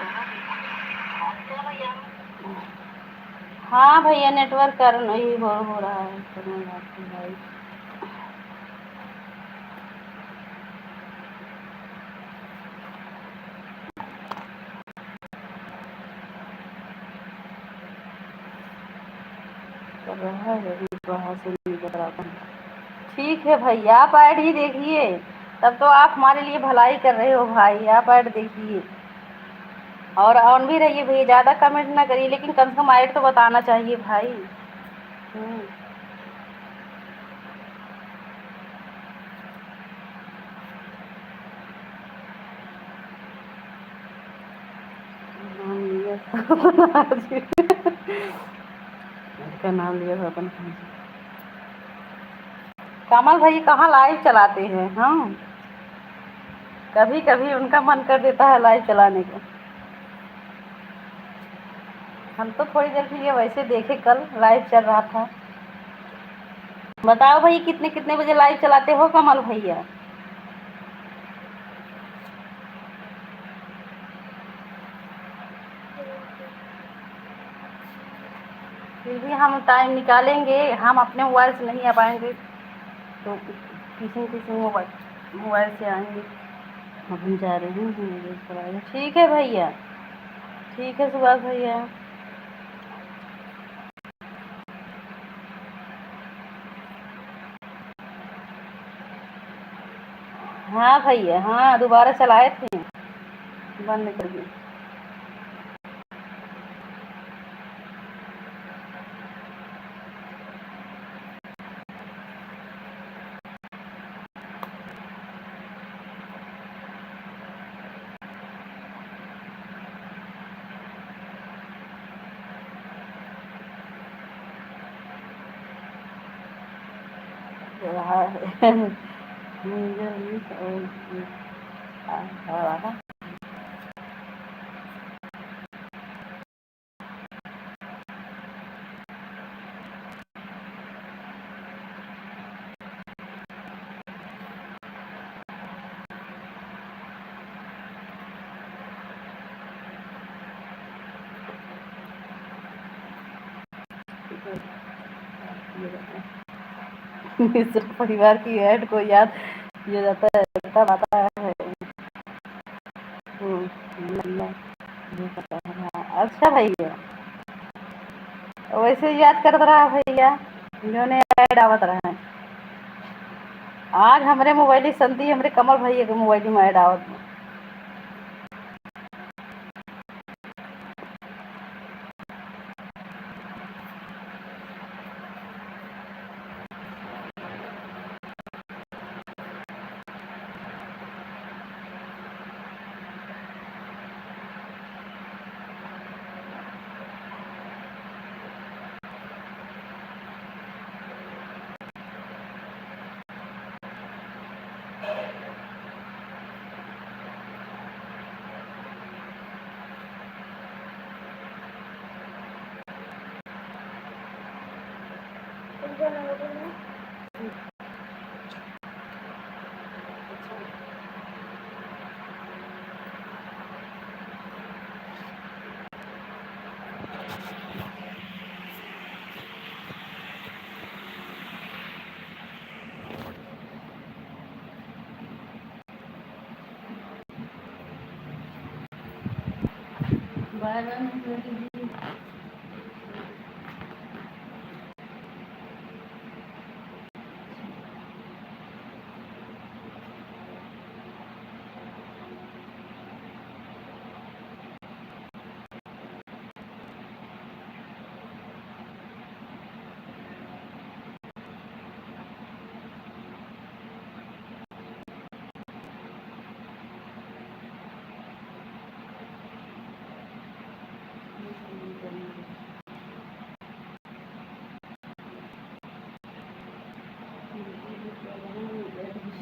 हाँ भैया, नेटवर्क कर नहीं हो रहा है भाई। कर रहा है वहाँ से निकल रहा था। ठीक है भैया, आप ऐड ही देखिए, तब तो आप हमारे लिए भलाई कर रहे हो भाई। आप ऐड देखिए और ऑन भी रहिए भैया, ज़्यादा कमेंट ना करिए, लेकिन कम से कम ऐड तो बताना चाहिए भाई। नाम लिया इसका नाम लिया था अपन। कमल भाई कहाँ लाइव चलाते हैं हम, कभी कभी उनका मन कर देता है लाइव चलाने का। हम तो थोड़ी देर के लिए वैसे देखे, कल लाइव चल रहा था। बताओ भाई कितने कितने बजे लाइव चलाते हो कमल भैया? फिर भी हम टाइम निकालेंगे, हम अपने मोबाइल से नहीं आ पाएंगे तो किसी किसी मोबाइल मोबाइल से आएंगे। अब हम जा रहे हैं। ठीक है भैया, ठीक है सुभाष भैया। हाँ भैया, हाँ दोबारा चलाए थे, बंद कर दिए। मिश्र परिवार की ऐड को याद किया जाता है, तब आता है। अच्छा भैया, वैसे याद कर रहा भैया, इन्होंने ऐड आवत रहा है। आज हमारे मोबाइल संती, हमारे कमल भैया के मोबाइल में ऐड आवत। Bye bye.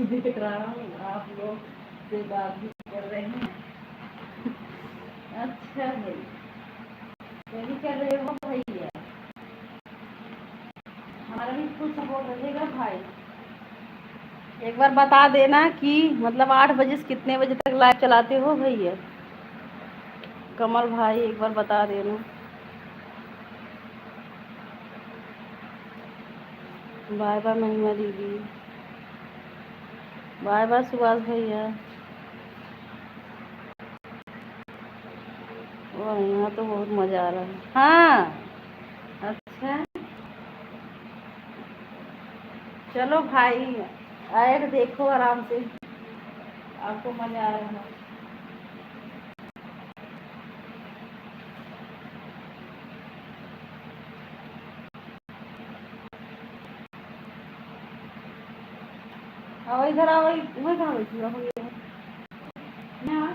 देख रहा हूँ आप लोग से बात भी कर रहे हैं। अच्छा है, यही कर रहे हो भैया, हमारा भी फुल सपोर्ट रहेगा भाई। एक बार बता देना कि मतलब 8 बजे से कितने बजे तक लाइव चलाते हो भैया? कमल भाई एक बार बता देना। बाय बाय महिमा दीदी, बाय बाय सुभाष भैया। वो यहाँ तो बहुत मज़ा आ रहा है। हाँ अच्छा, चलो भाई, ऐड देखो आराम से, आपको मजा आएगा। आओ इधर आओ, मैं कहाँ बैठी हूँ? यहाँ।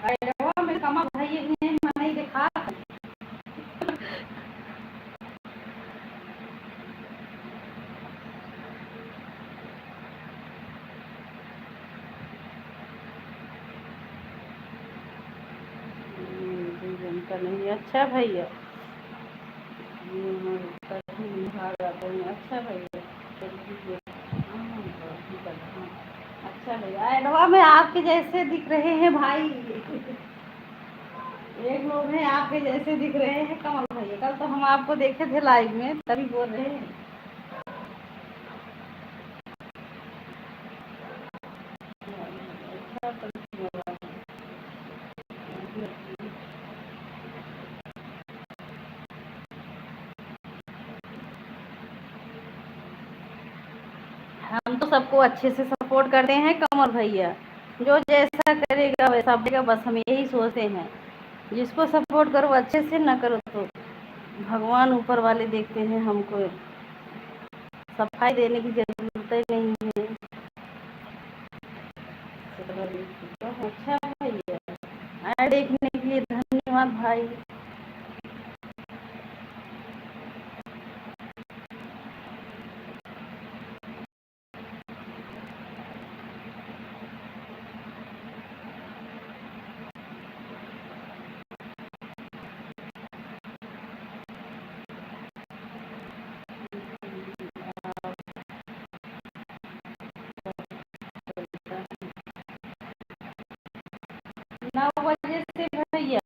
ऐडवा में कमल भाई ने नहीं देखा। जनता नहीं, अच्छा भैया। भाग आते हैं, अच्छा भैया। अच्छा भैया, एडवा में आपके जैसे दिख रहे हैं भाई। एक लोग हैं आपके जैसे दिख रहे हैं कमल भैया, कल तो हम आपको देखे थे लाइव में, तभी बोल रहे हैं। हम तो सबको अच्छे से सपोर्ट करते हैं कमल भैया, जो जैसा करेगा वैसा करेगा, बस हम यही सोचते हैं। जिसको सपोर्ट करो अच्छे से, ना करो तो भगवान ऊपर वाले देखते हैं। हमको सफाई देने की जरूरत ही नहीं है। अच्छा भैया, देखने के लिए धन्यवाद भाई। नौ बजे से भैया।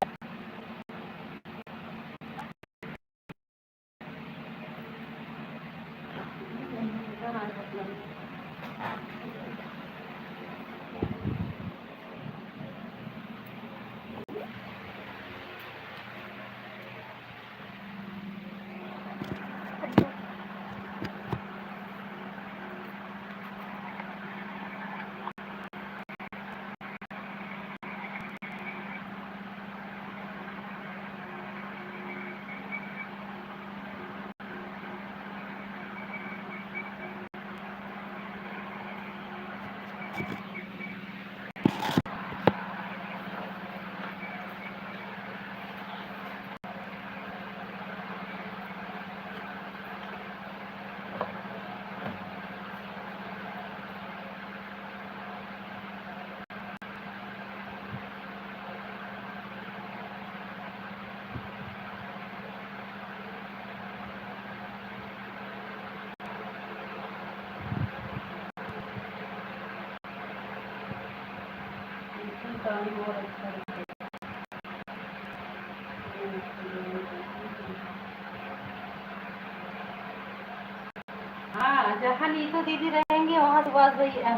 हाँ, जहाँ नीतू दीदी रहेंगे वहाँ सुभाष भैया,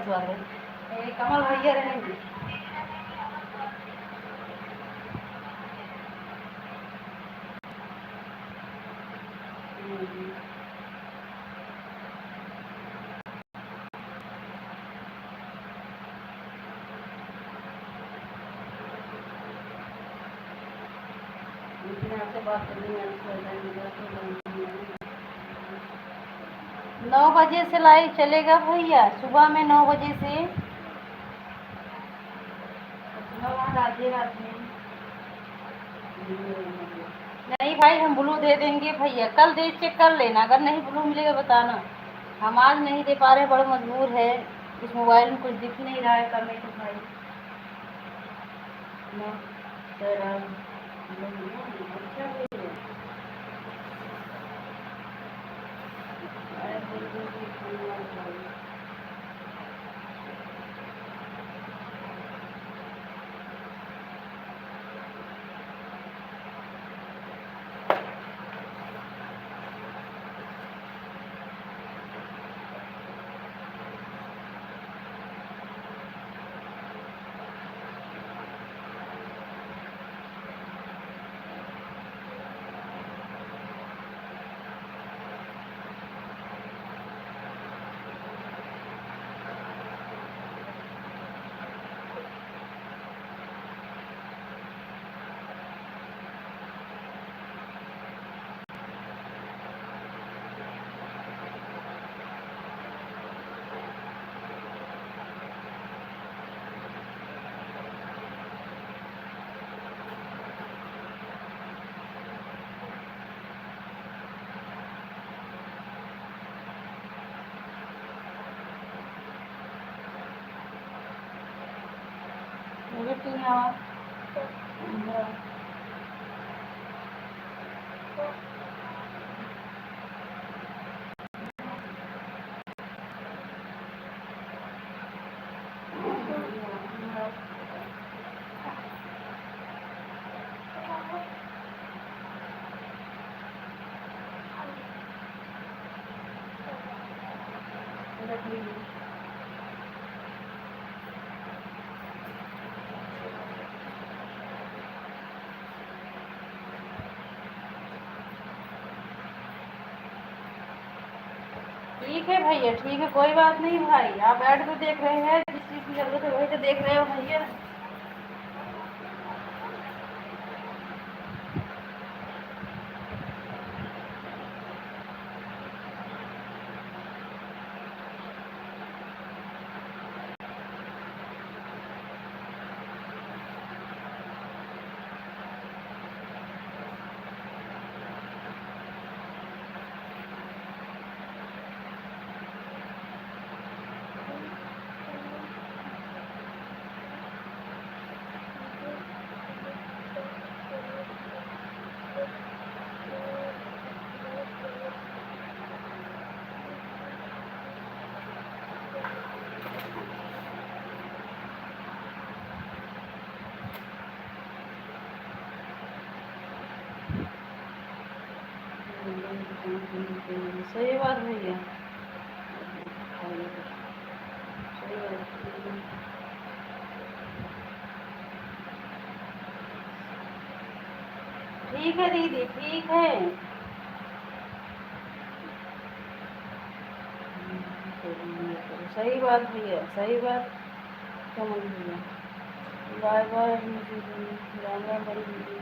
कमल भैया रहेंगे। आपसे बात करनी है। 9 बजे से लाइव चलेगा भैया, सुबह में 9 बजे से। राधे राधे। नहीं भाई, हम ब्लू दे देंगे भैया, कल दे चेक कर लेना, अगर नहीं ब्लू मिलेगा बताना। हम आज नहीं दे पा रहे, बड़े मजबूर है, इस मोबाइल में कुछ दिख नहीं रहा है करने को भाई। बेटी यहाँ रख लीजिए। ठीक है भैया, ठीक है, कोई बात नहीं भाई। आप ऐड तो देख रहे हैं, जिस चीज़ की जरूरत है वही तो देख रहे हो भैया। सही बात भैया, सही बात। ठीक है दीदी, ठीक है। सही बात भैया, सही बात। समझ भैया, बाय बाय। राम राम बड़ी दीदी।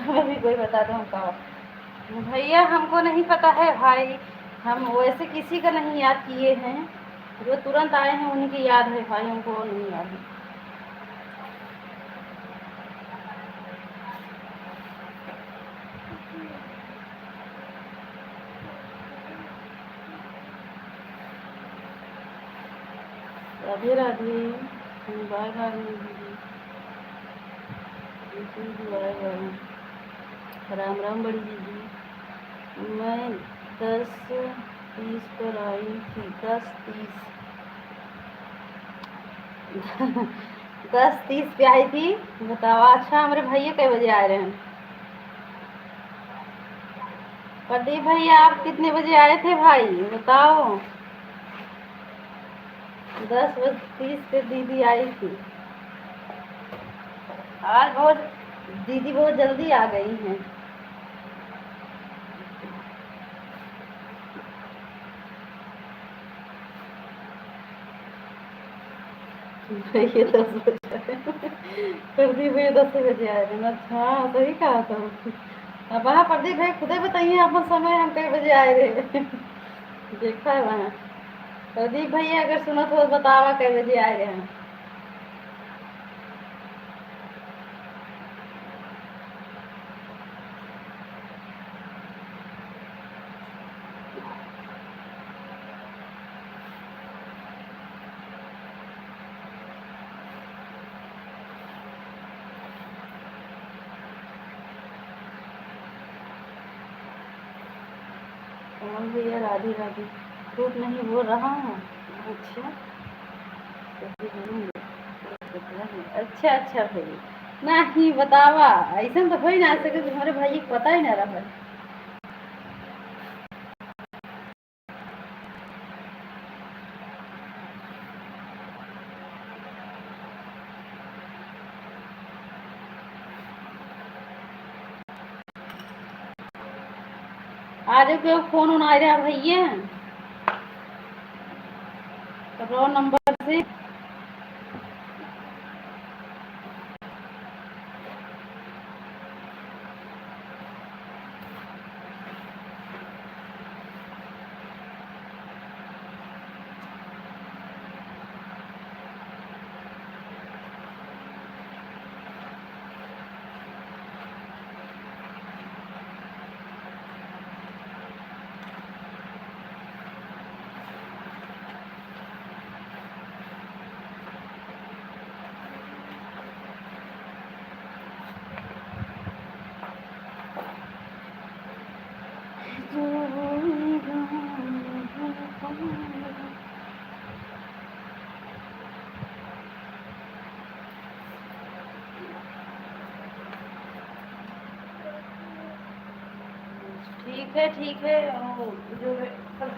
अभी कोई बता दो हमका भैया, हमको नहीं पता है भाई। हम वैसे किसी का नहीं याद किए हैं, जो तुरंत आए हैं उन्हीं की याद है भाई, हमको वो नहीं याद है। राधे राधे, बाय बाय दीदी, बाय बाय। राम राम बड़ी दीदी। मैं 10:30 पर आई थी। 10:30 10:30 पे आई थी, बताओ। अच्छा, हमारे भैया कै बजे आ रहे हैं? प्रदीप भैया, आप कितने बजे आए थे भाई, बताओ। 10:30 पे दीदी आई थी। आज दीदी बहुत जल्दी आ गई हैं। भैया 10 बजे प्रदीप भैया 10 बजे आए थे। अच्छा, सही कहा था। अब वहाँ प्रदीप भाई खुदे बताइए अपन समय, हम कई बजे आए रहे। देखा है वहाँ। प्रदीप भैया अगर सुना तो बतावा कई बजे आए रहे हैं। कमल भैया राधे राधे। झूठ नहीं बोल रहा हूँ। अच्छा, सही बोलूँगी। अच्छा अच्छा भैया, नहीं बतावा। ऐसा तो हो ही ना सके, तुम्हारे भाई को पता ही ना रहा। आज क्यों फोन उन आ रहा भैया, रो नंबर से। ठीक है वो जो है कल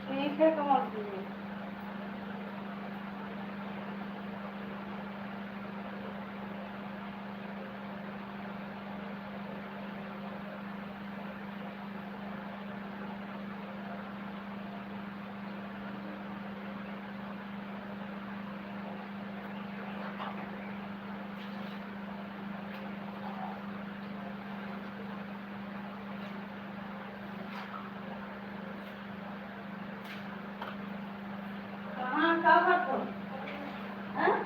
ठीक है कमल जी। कहाँ का बात हो? हाँ?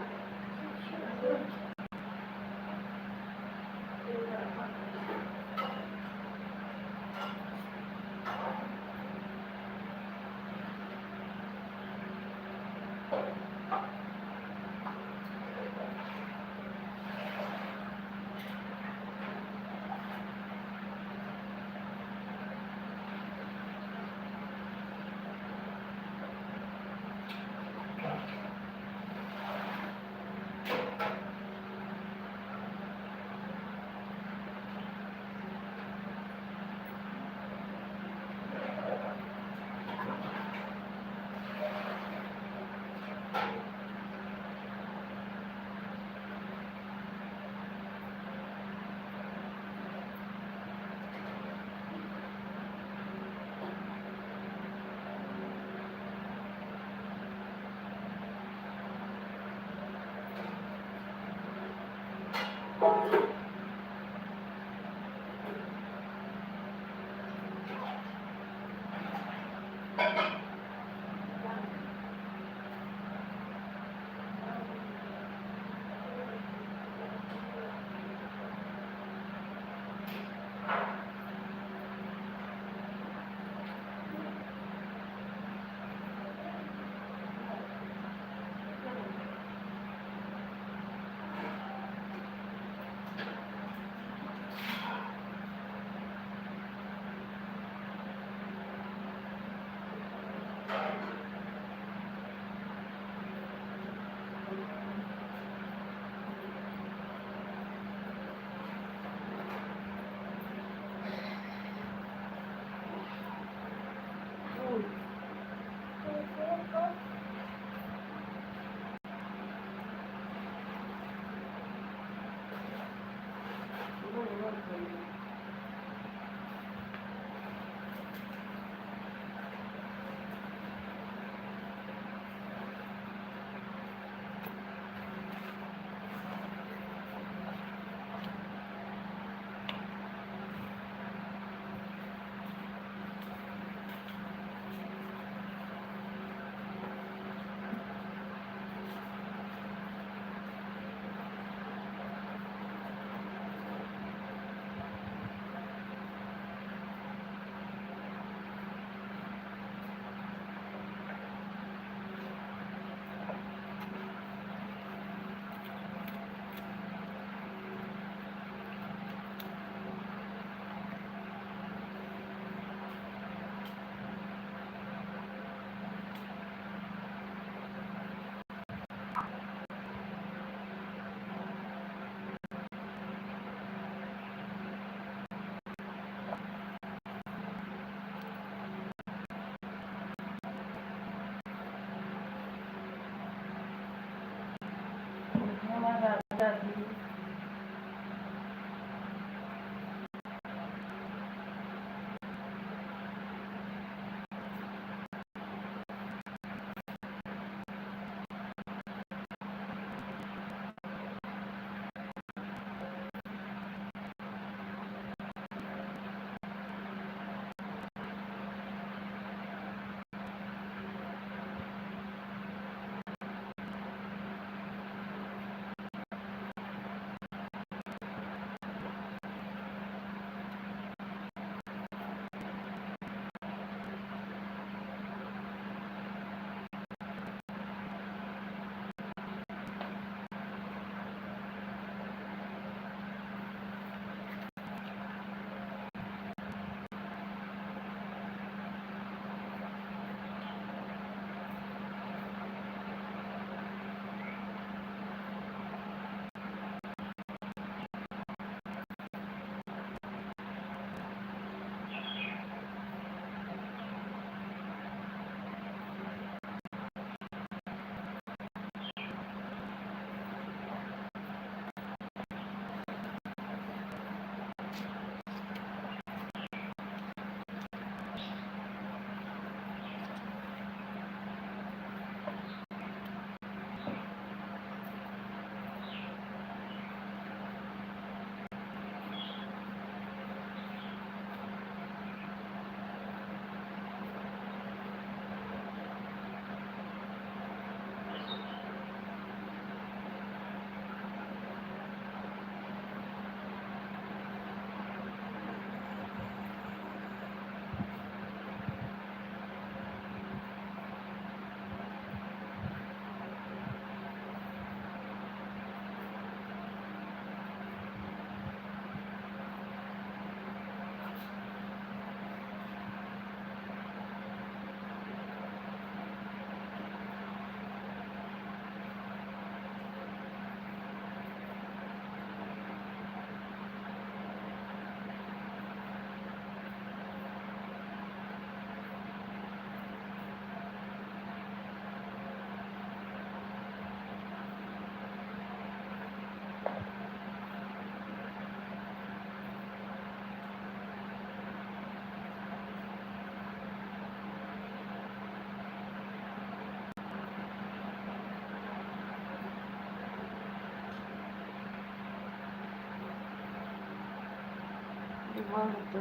बहुत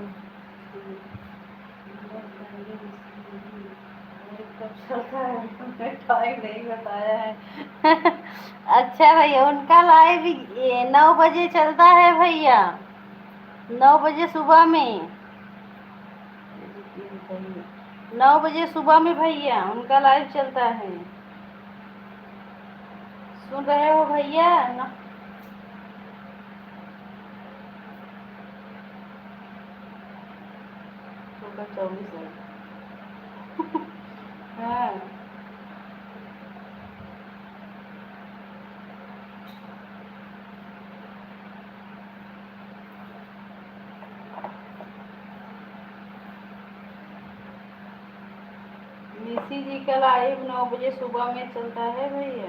कब चलता है उन्होंने टाइम नहीं बताया है। अच्छा भैया, उनका लाइव 9 बजे चलता है भैया, 9 बजे सुबह में, 9 बजे सुबह में भैया उनका लाइव चलता है। सुन रहे हो भैया ना? 24 है। हाँ, निशी जी का लाइव 9 बजे सुबह में चलता है भैया।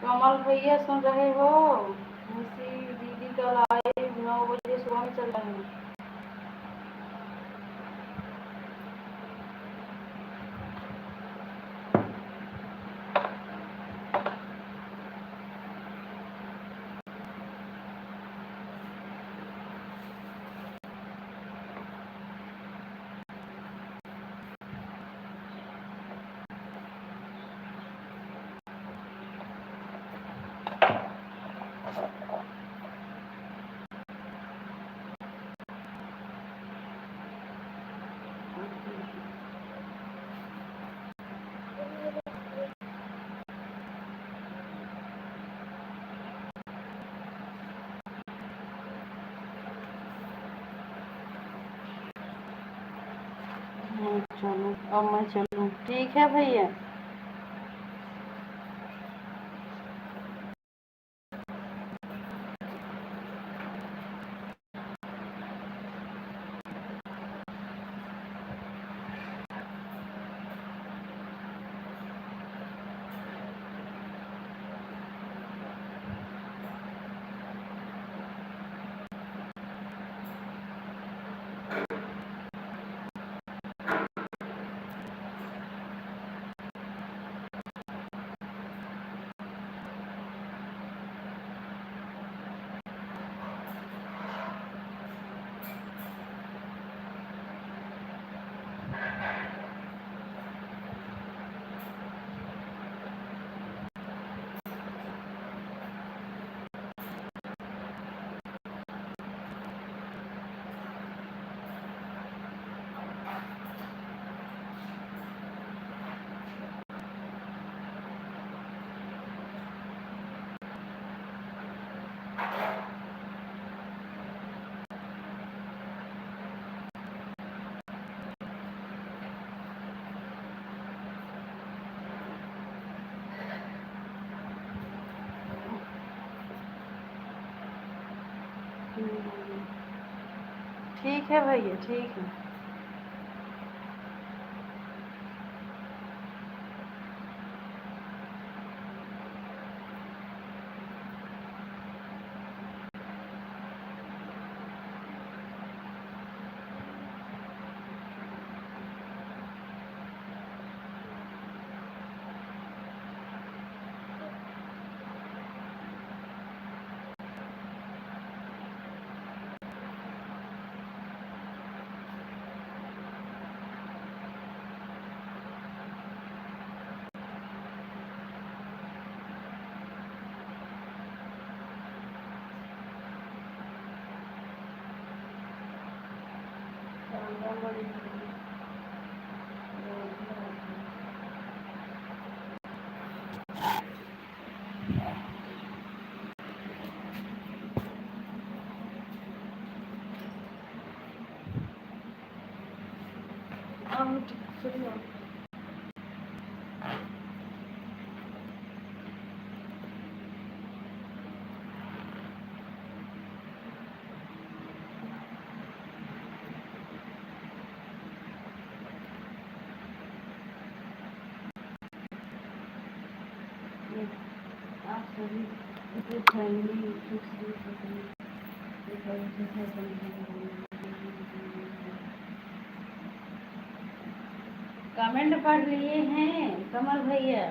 कमल भैया सुन रहे हो? निशी दीदी का लाइव 9 बजे सुबह में चल रहा है। चलो अब मैं चलूँ, ठीक है भैया। ठीक है भैया, ठीक है। आप सभी फैमिली कमेंट पढ़ लिए हैं कमल भैया।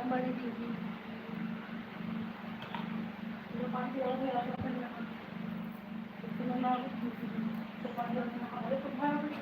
बड़ी दीदी जो पानी और मेरा करना तो ना तो पानी और हमारे तो भाई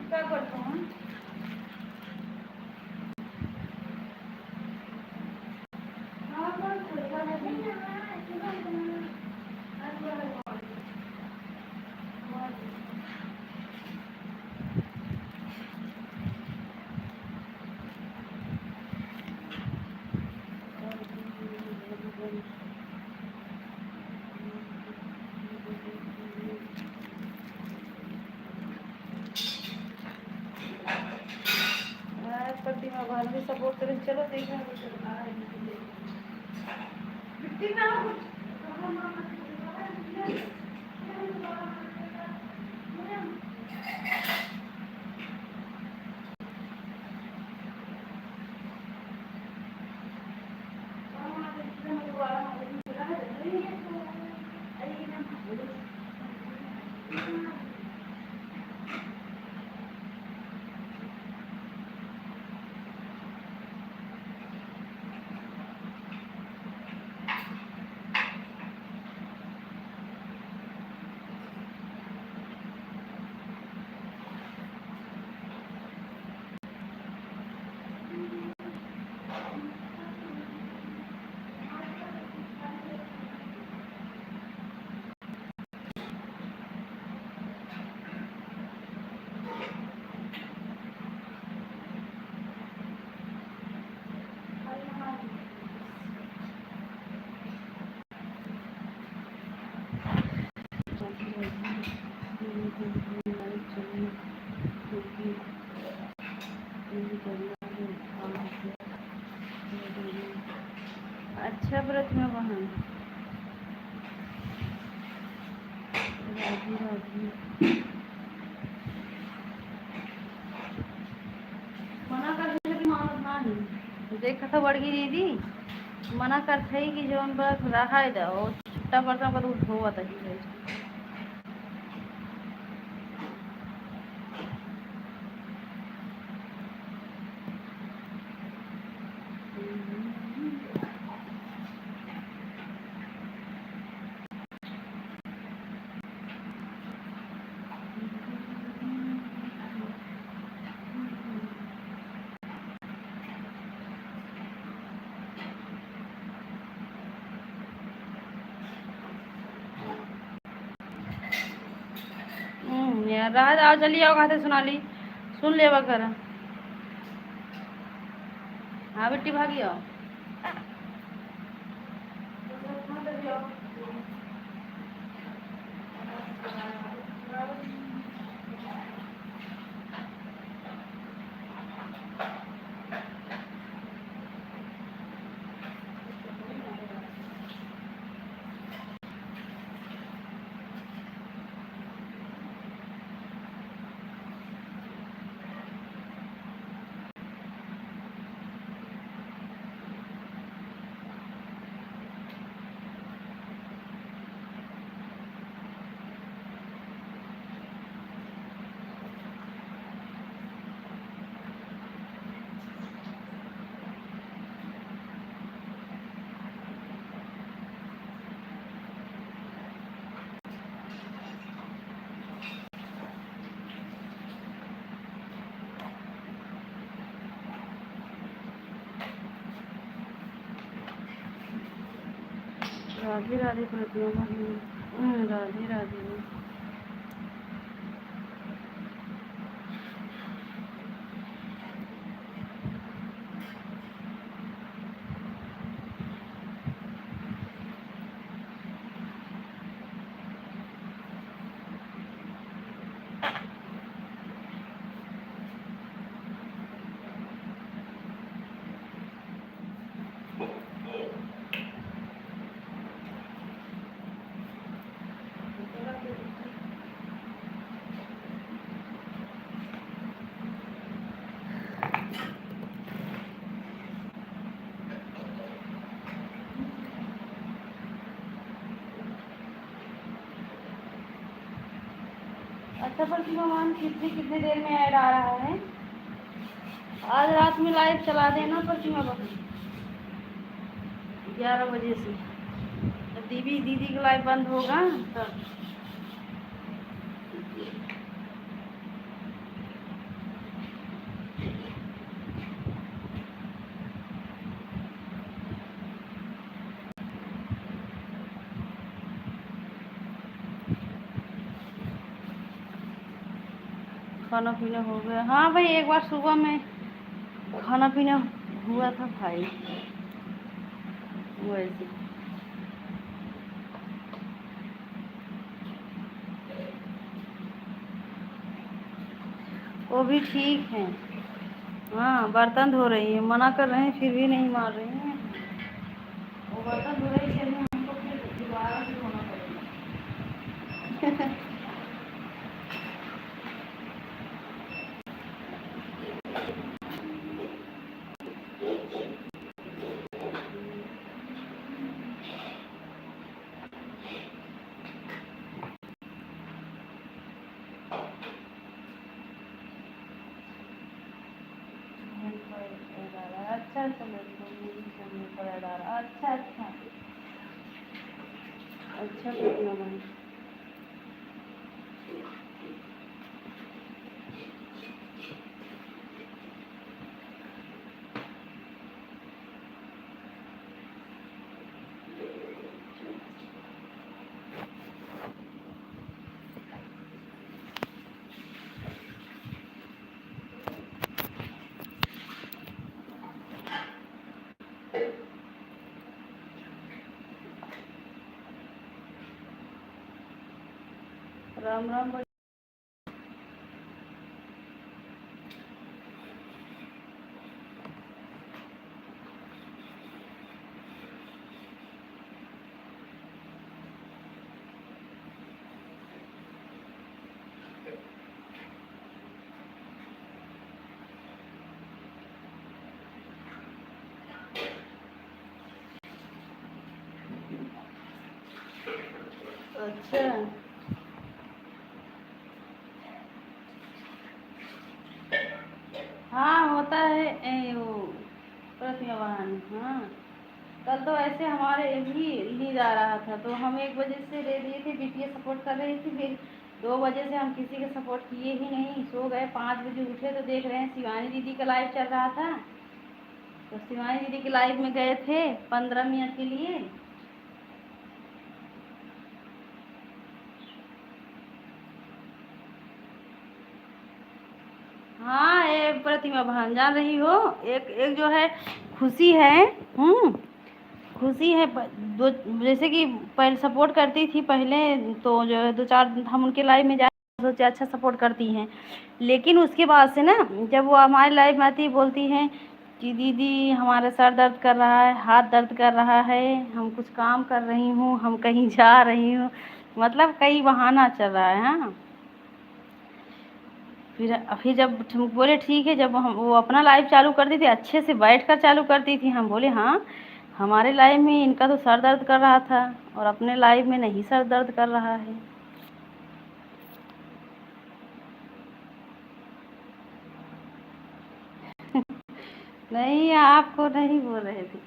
क्या करता हूँ प्रतिमा बहन भी सपोर्ट करें। चलो देखना अच्छा प्रतिमा बहन राजी राजी मना कर मानत देखा था बड़गी दीदी मना कर थी कि जो बस रहा दो छुट्टा पड़ता पर उठो था यार रात आओ चलिए आओ कहा सुना ली सुन ले कर हाँ बेटी भागी आओ राधे राधे प्रतिमा राधे राधे अच्छा प्रतिमा मान कितने देर में ऐड आ रहा है? आज रात में लाइव चला देना प्रतिमा बहन 11 बजे से। जब दीदी का लाइव बंद होगा तब। खाना पीना हो गया? हाँ भाई, एक बार सुबह में खाना पीना हुआ था भाई, वैसे। वो भी ठीक है। हाँ, बर्तन धो रही है, मना कर रहे हैं फिर भी नहीं मान रही हैं। वो बर्तन धो रही है, हमको फिर दोबारा से धोना पड़ेगा। अच्छा अच्छा अच्छा अच्छा प्रतिमा बहन। राम राम। अच्छा हाँ, होता है वो प्रतिमा बहन। हाँ, कल तो ऐसे हमारे भी नींद आ रहा था तो हम 1 बजे से ले लिए थे, बीटीएस सपोर्ट कर रही थी। फिर 2 बजे से हम किसी का सपोर्ट किए ही नहीं, सो गए। 5 बजे उठे तो देख रहे हैं शिवानी दीदी का लाइव चल रहा था, तो शिवानी दीदी के लाइव में गए थे 15 मिनट के लिए। हाँ, ये प्रतिमा बहन जान रही हो, एक एक जो है खुशी है। खुशी है दो, जैसे कि पहले सपोर्ट करती थी पहले, तो जो है 2-4 हम उनके लाइव में जा सोचे अच्छा सपोर्ट करती हैं। लेकिन उसके बाद से ना, जब वो हमारे लाइव में आती बोलती हैं कि दीदी हमारा सर दर्द कर रहा है, हाथ दर्द कर रहा है, हम कुछ काम कर रही हूँ, हम कहीं जा रही हूँ, मतलब कई बहाना चल रहा है। हाँ, फिर जब बोले ठीक है, जब हम वो अपना लाइव चालू करती थी अच्छे से बैठकर चालू करती थी, हम बोले हाँ, हमारे लाइव में इनका तो सर दर्द कर रहा था और अपने लाइव में नहीं सर दर्द कर रहा है। नहीं, आपको नहीं बोल रहे थे।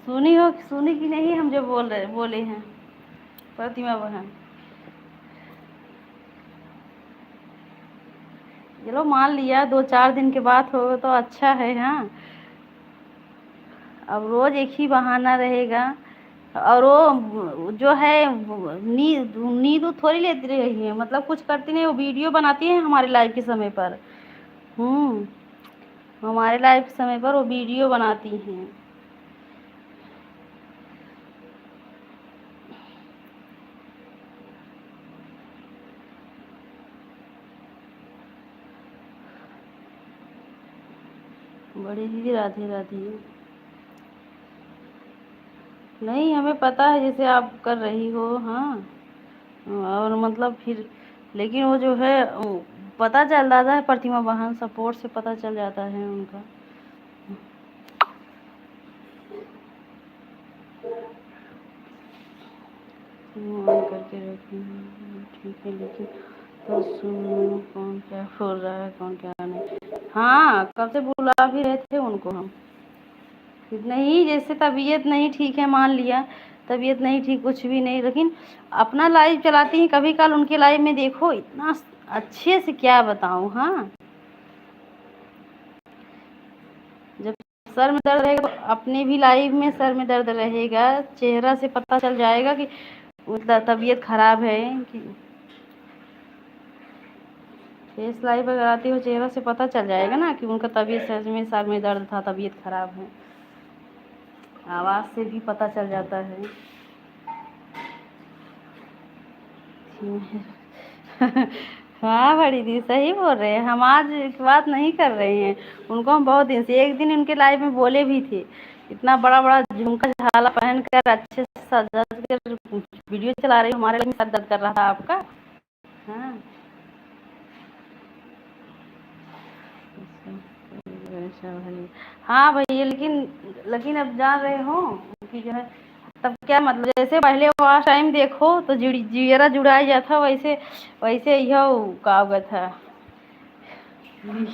सुनी कि नहीं हम जो बोले हैं प्रतिमा बहन? चलो मान लिया, 2-4 दिन के बाद हो तो अच्छा है। हाँ, अब रोज एक ही बहाना रहेगा। और वो जो है नींद नींद थोड़ी लेती रही है, मतलब कुछ करती नहीं, वो वीडियो बनाती है हमारे लाइव के समय पर। हम्म हमारे लाइव के समय पर वो वीडियो बनाती हैं। बड़ी दीदी राधे राधे। नहीं, हमें पता है जैसे आप कर रही हो। हाँ, और मतलब फिर, लेकिन वो जो है पता चल जाता है, प्रतिमा बहन सपोर्ट से पता चल जाता है उनका। ऑन करके रखी हूँ, ठीक है, लेकिन तो सुनो कौन क्या बोल रहा है, कौन क्या नहीं। हाँ, कब से बुला भी रहे थे उनको हम। नहीं, जैसे तबीयत नहीं ठीक है, मान लिया तबीयत नहीं ठीक, कुछ भी नहीं, लेकिन अपना लाइव चलाती हैं कभी कल, उनके लाइव में देखो इतना अच्छे से, क्या बताऊँ। हाँ, जब सर में दर्द रहेगा तो अपने भी लाइव में सर में दर्द रहेगा, चेहरा से पता चल जाएगा कि तबीयत खराब है कि। फेस लाइव अगर आती हो, चेहरा से पता चल जाएगा ना कि उनका तबीयत सच में सर में दर्द था, तबीयत खराब है, आवाज़ से भी पता चल जाता है। हाँ बड़ी दी, सही बोल रहे हैं, हम आज की बात नहीं कर रहे हैं, उनको हम बहुत दिन से, एक दिन उनके लाइव में बोले भी थे, इतना बड़ा बड़ा झुमका झाला पहन कर अच्छे से सजा कर वीडियो चला रही, हमारे लिए सर दर्द कर रहा था आपका। हाँ, अच्छा भाई। हाँ भैया, लेकिन लेकिन अब जान रहे हो कि जो है, तब क्या मतलब, जैसे पहले वहाँ टाइम देखो तो जियरा जुड़ाई जाता, वैसे वैसे यह का हुआ था,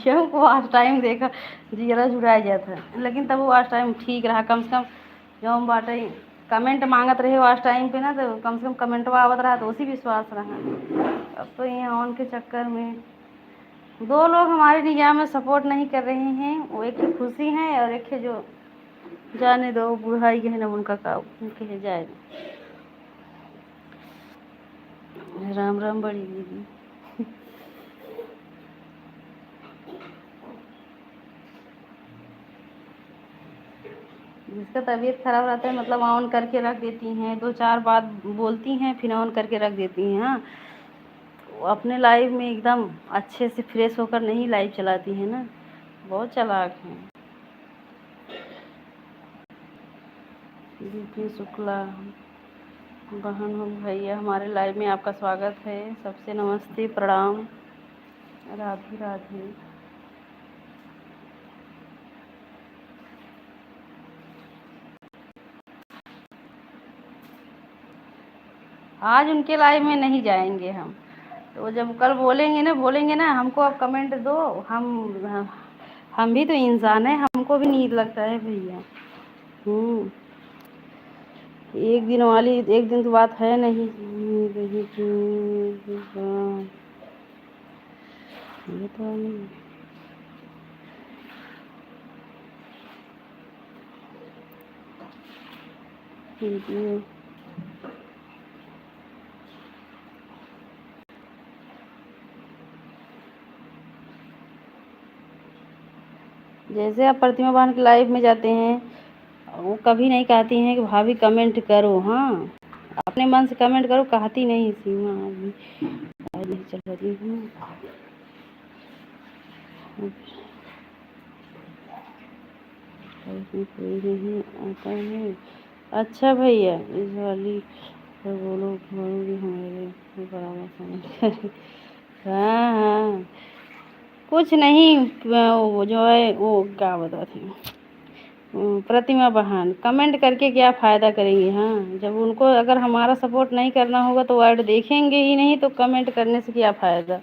यह को आज टाइम देखा जियरा जुड़ाई जाता, लेकिन तब वो आज टाइम ठीक रहा, कम से कम जो हम बाटे कमेंट मांगत रहे आज टाइम पे ना, तो कम से कम कमेंट आवत रहा तो उसी विश्वास रहा। अब तो यहाँ ऑन के चक्कर में दो लोग हमारी निगाह में सपोर्ट नहीं कर रहे हैं, वो एक है खुशी हैं और एक है जो जाने दो, बुढ़ाई के है ना, उनका का उनके है जाए। राम राम बड़ी दीदी। जिसका तबीयत खराब रहता है मतलब ऑन करके रख देती हैं, दो चार बात बोलती हैं फिर ऑन करके रख देती हैं। हाँ, वो अपने लाइव में एकदम अच्छे से फ्रेश होकर नहीं लाइव चलाती हैं ना, बहुत चालाक हैं। दीदी शुक्ला बहन हो, भैया हमारे लाइव में आपका स्वागत है, सबसे नमस्ते प्रणाम, राधे राधे। आज उनके लाइव में नहीं जाएंगे हम, तो जब कल बोलेंगे ना हमको आप कमेंट दो, हम भी तो इंसान है, हमको भी नींद लगता है भैया। एक दिन वाली एक दिन तो बात है नहीं। ये तो नहीं। जैसे आप प्रतिमा बहन के लाइव में जाते हैं, वो कभी नहीं कहती हैं कि भाभी कमेंट करो। हाँ, अपने मन से कमेंट करो, कहती नहीं सीमा अभी नहीं चल रही हूँ। कोई नहीं आता है। अच्छा भैया, इस वाली तो बोलो भी हमारे बराबर समझ। हाँ हाँ, कुछ नहीं, वो जो है वो क्या बताते हैं, प्रतिमा बहन कमेंट करके क्या फ़ायदा करेंगे। हाँ, जब उनको अगर हमारा सपोर्ट नहीं करना होगा तो ऐड देखेंगे ही नहीं, तो कमेंट करने से क्या फ़ायदा।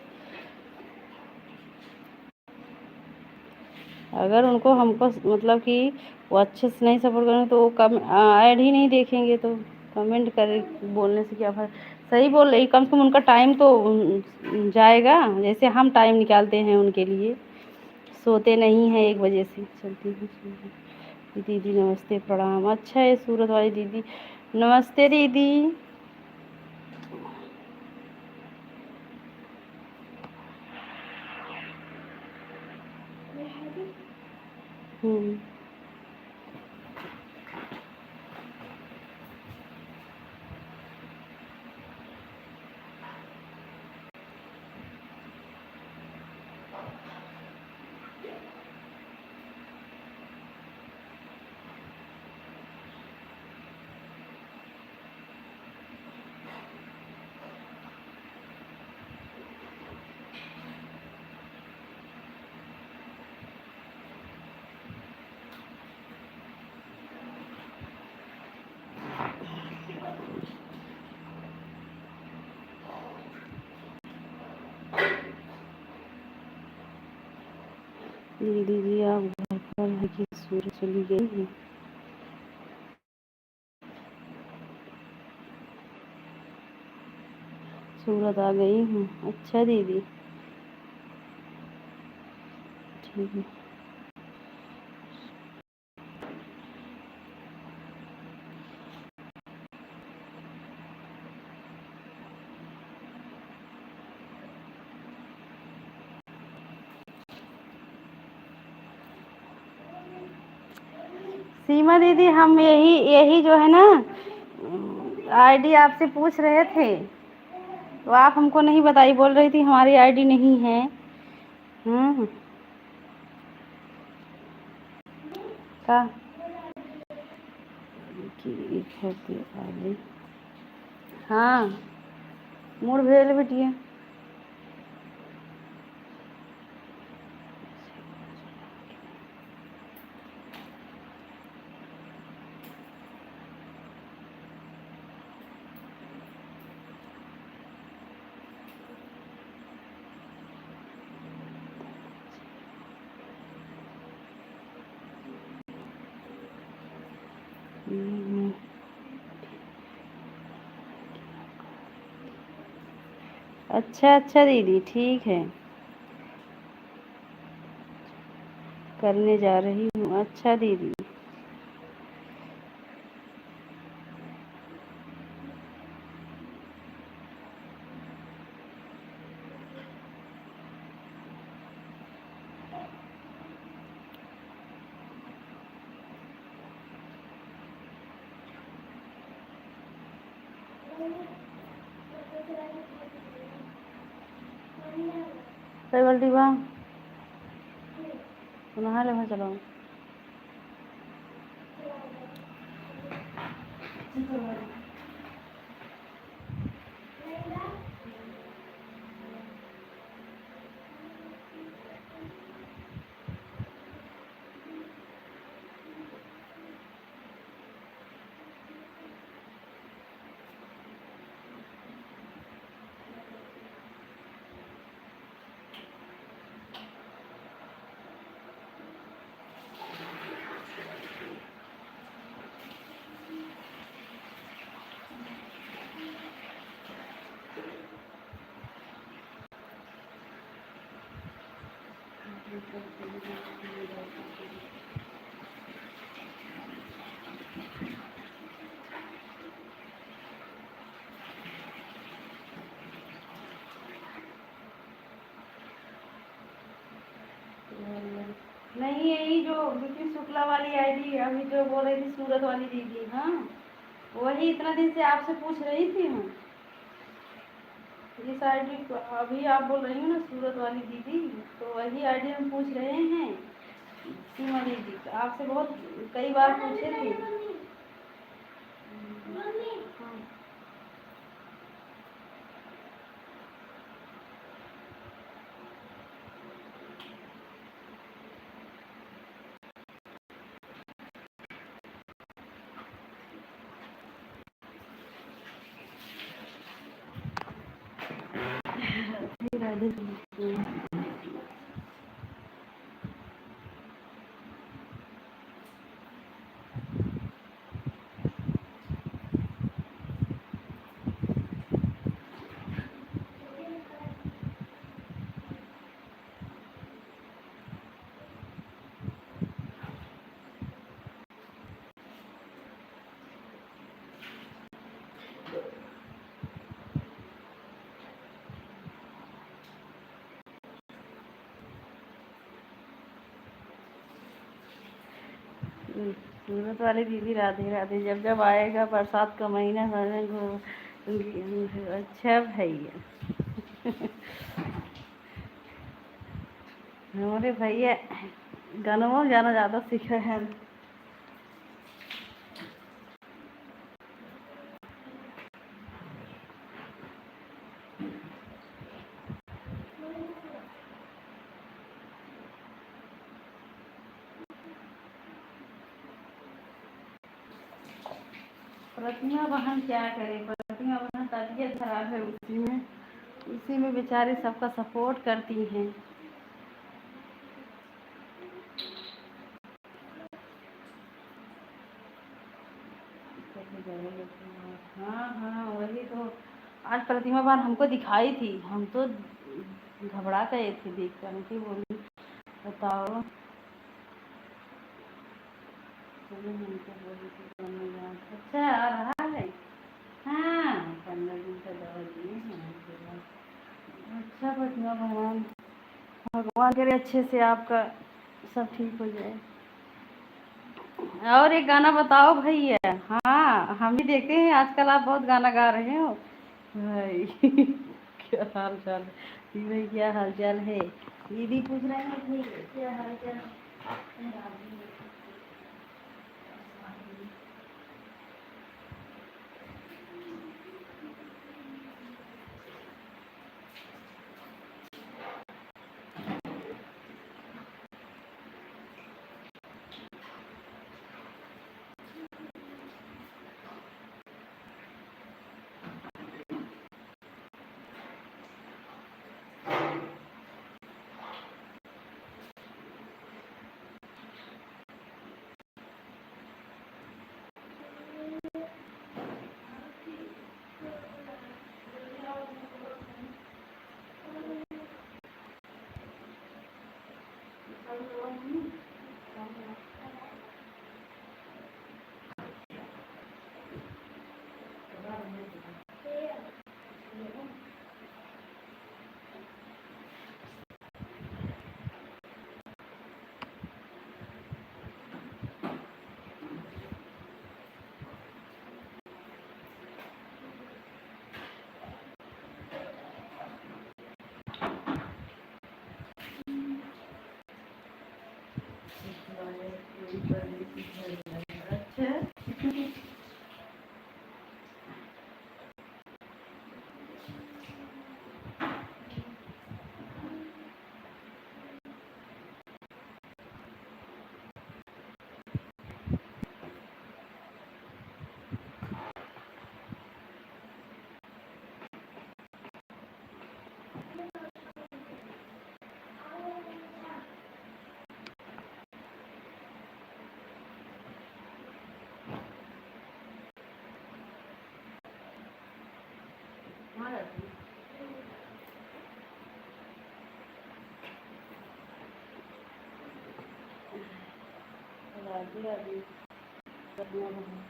अगर उनको हमको मतलब कि वो अच्छे से नहीं सपोर्ट करेंगे तो वो ऐड ही नहीं देखेंगे, तो कमेंट कर बोलने से क्या फ़ायदा। सही बोल रही, कम से कम उनका टाइम तो जाएगा, जैसे हम टाइम निकालते हैं उनके लिए, सोते नहीं हैं 1 बजे से चलती हूँ। दीदी नमस्ते प्रणाम। अच्छा है सूरत वाली दीदी, नमस्ते दीदी। हम्म, दीदी जी आप घर पर है कि सूरज चली गई है? सूरत आ गई हूँ। अच्छा दीदी, ठीक है। सीमा दीदी हम यही यही जो है ना आईडी आपसे पूछ रहे थे, तो आप हमको नहीं बताई, बोल रही थी हमारी आईडी नहीं है। का ठीक है आगे। हाँ मूड भेल बिटिया। अच्छा अच्छा दीदी ठीक है, करने जा रही हूँ। अच्छा दीदी। कई बाल्टी बा नहा ले वहाँ चलो। नहीं यही जो विपिन शुक्ला वाली आईडी अभी जो बोल रही थी सूरत वाली दीदी, हाँ वही इतना दिन से आपसे पूछ रही थी हम। जिस आईडी अभी आप बोल रही हो ना सूरत वाली दीदी, तो वही आईडी हम पूछ रहे हैं। सीमा दीदी आपसे बहुत कई बार पूछे थे। हाँ। राधे सूरत वाली दीदी राधे राधे। जब जब आएगा बरसात का महीना अच्छा भैया। हमारे भैया गानों में गाना ज़्यादा सीखा है। प्रतिमा बहन क्या करे, प्रतिमा बहन तबीयत खराब है, उसी में बेचारे सबका सपोर्ट करती हैं। प्रतिमा बहन हमको दिखाई थी, हम तो घबरा गए थे देख कर कि बोली बताओ। अच्छा आ रहा है। हाँ 15 दिन का दवा दिए हैं। अच्छा प्रतिमा बहन, भगवान करे अच्छे से आपका सब ठीक हो जाए। और एक गाना बताओ भैया। हाँ हम भी देखते हैं आजकल आप बहुत गाना गा रहे हो भाई। क्या हाल चाल है भाई, क्या हाल चाल है? दीदी पूछ रहे हैं भाई क्या हाल चाल है? राधे राधे प्रतिमा बहन।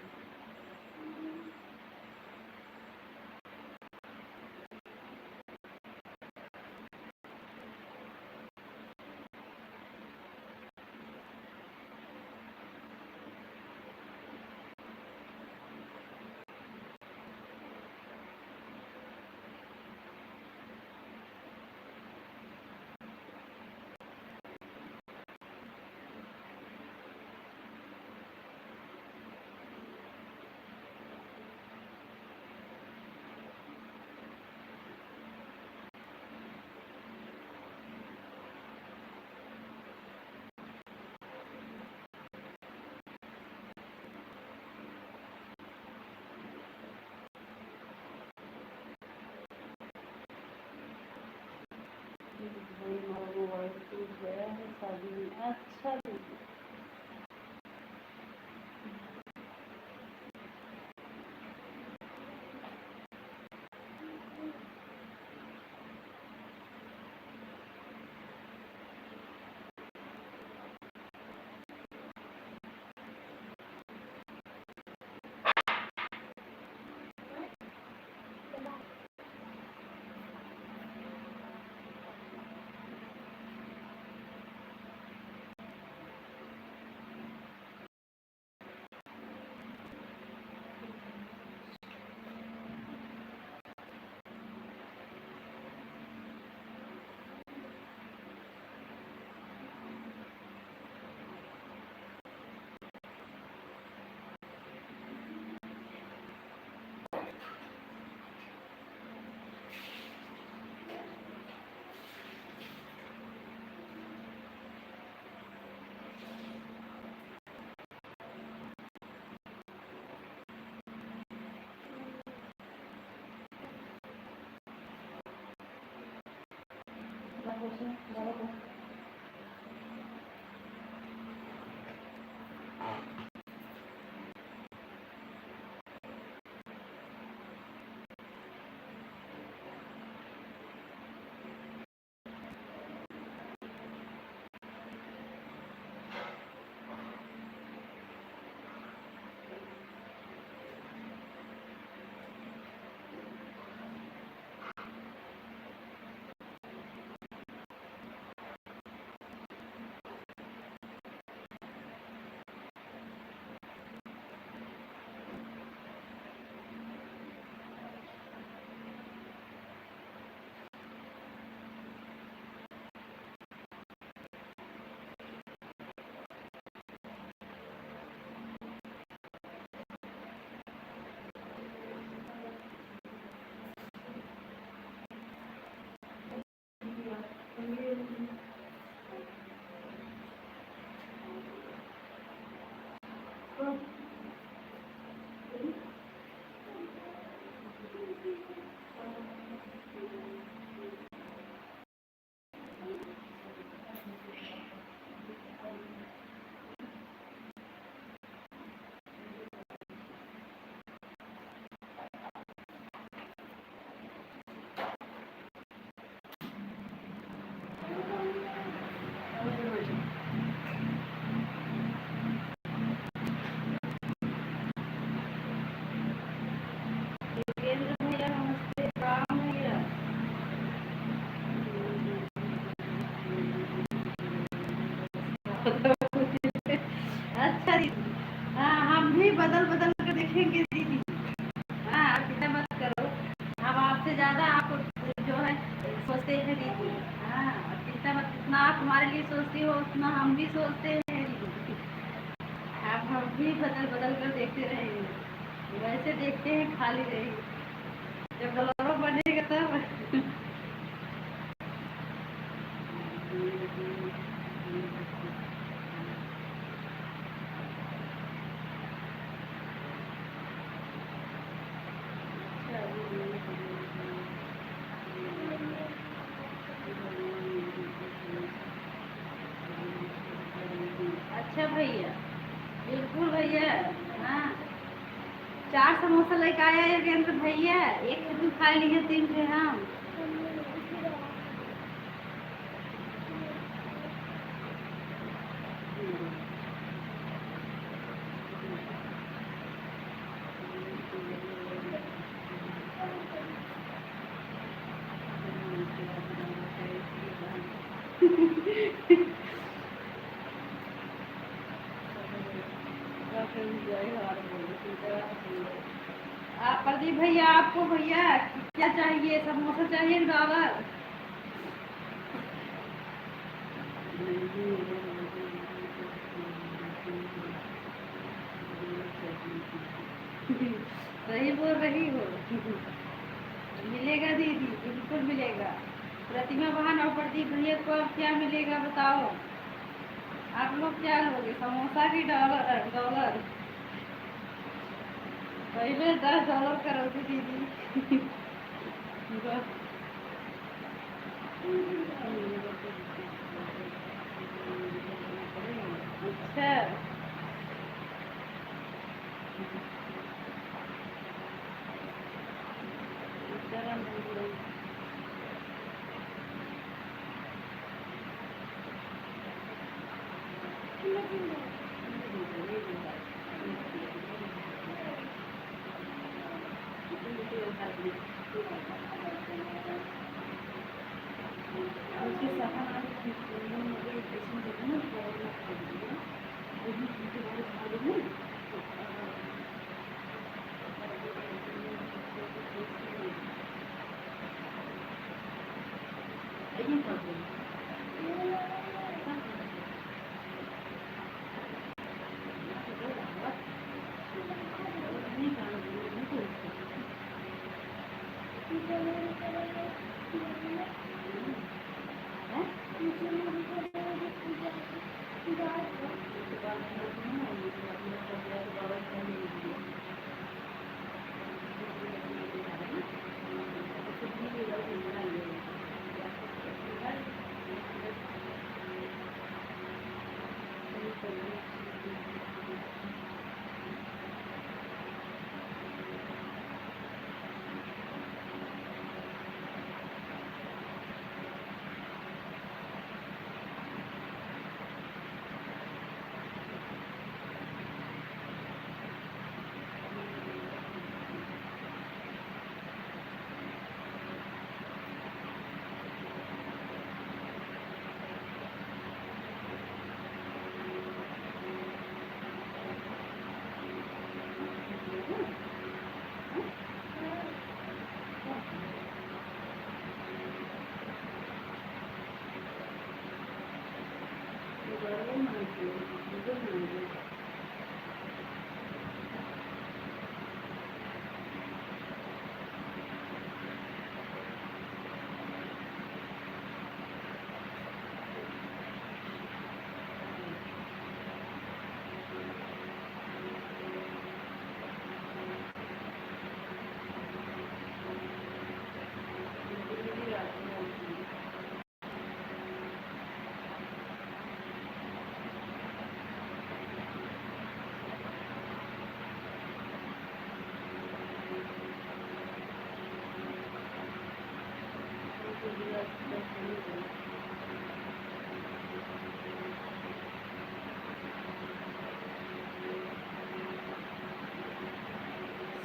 मोबाइल टूट गया है शादी में। अच्छा दीदी अच्छा दीदी, हाँ हम भी बदल बदल कर देखेंगे दीदी। हाँ आप चिंता मत करो, हम आपसे ज़्यादा आप जो है सोचते हैं दीदी। हाँ आप चिंता मत, जितना आप हमारे लिए सोचती हो उतना हम भी सोचते हैं दीदी। आप हम भी बदल बदल कर देखते रहेंगे, वैसे देखते हैं खाली रहेंगे, जब डॉलर बनेगा तब। अच्छा भैया, बिल्कुल भैया। हाँ 4 समोसा लेके आया योगेंद्र भैया, एक से 2 खा लिए, 3 थे हम। आप प्रदीप भैया, आपको भैया क्या चाहिए, समोसा चाहिए डॉलर? सही बोल रही हो। मिलेगा दीदी, बिल्कुल मिलेगा। प्रतिमा बहन और प्रदीप भैया को अब क्या मिलेगा बताओ? आप लोग क्या लोगे, समोसा की डॉलर? डॉलर पहले $10 करोगे दीदी। अच्छा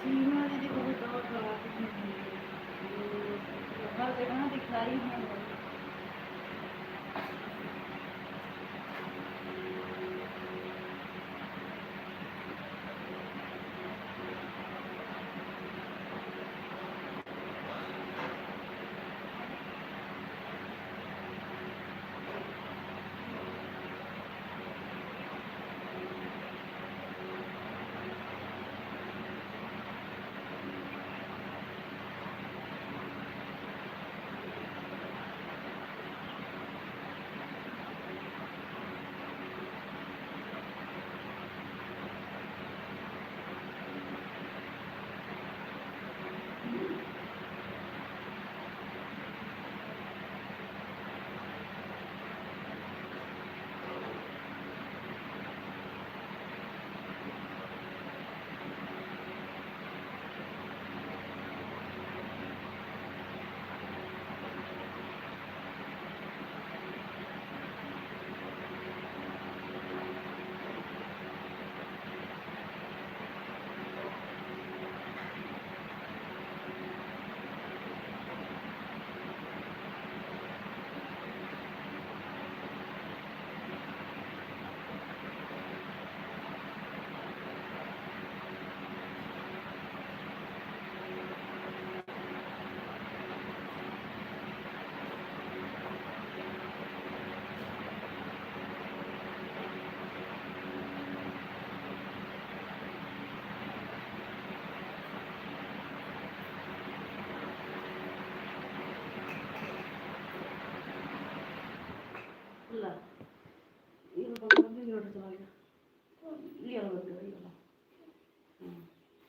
सीमा दीदी बहुत और लगाती हैं, हर जगह दिखलाई है। ला ये पकड़ के ये चला गया ये वाला बंद कर ये वाला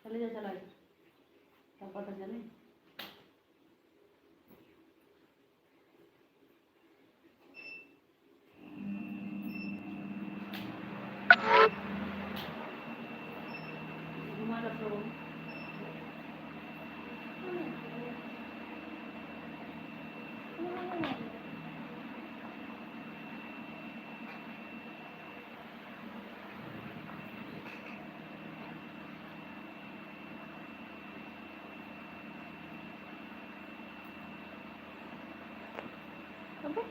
चले जा चला जा तब पता चले घुमा रखो अबे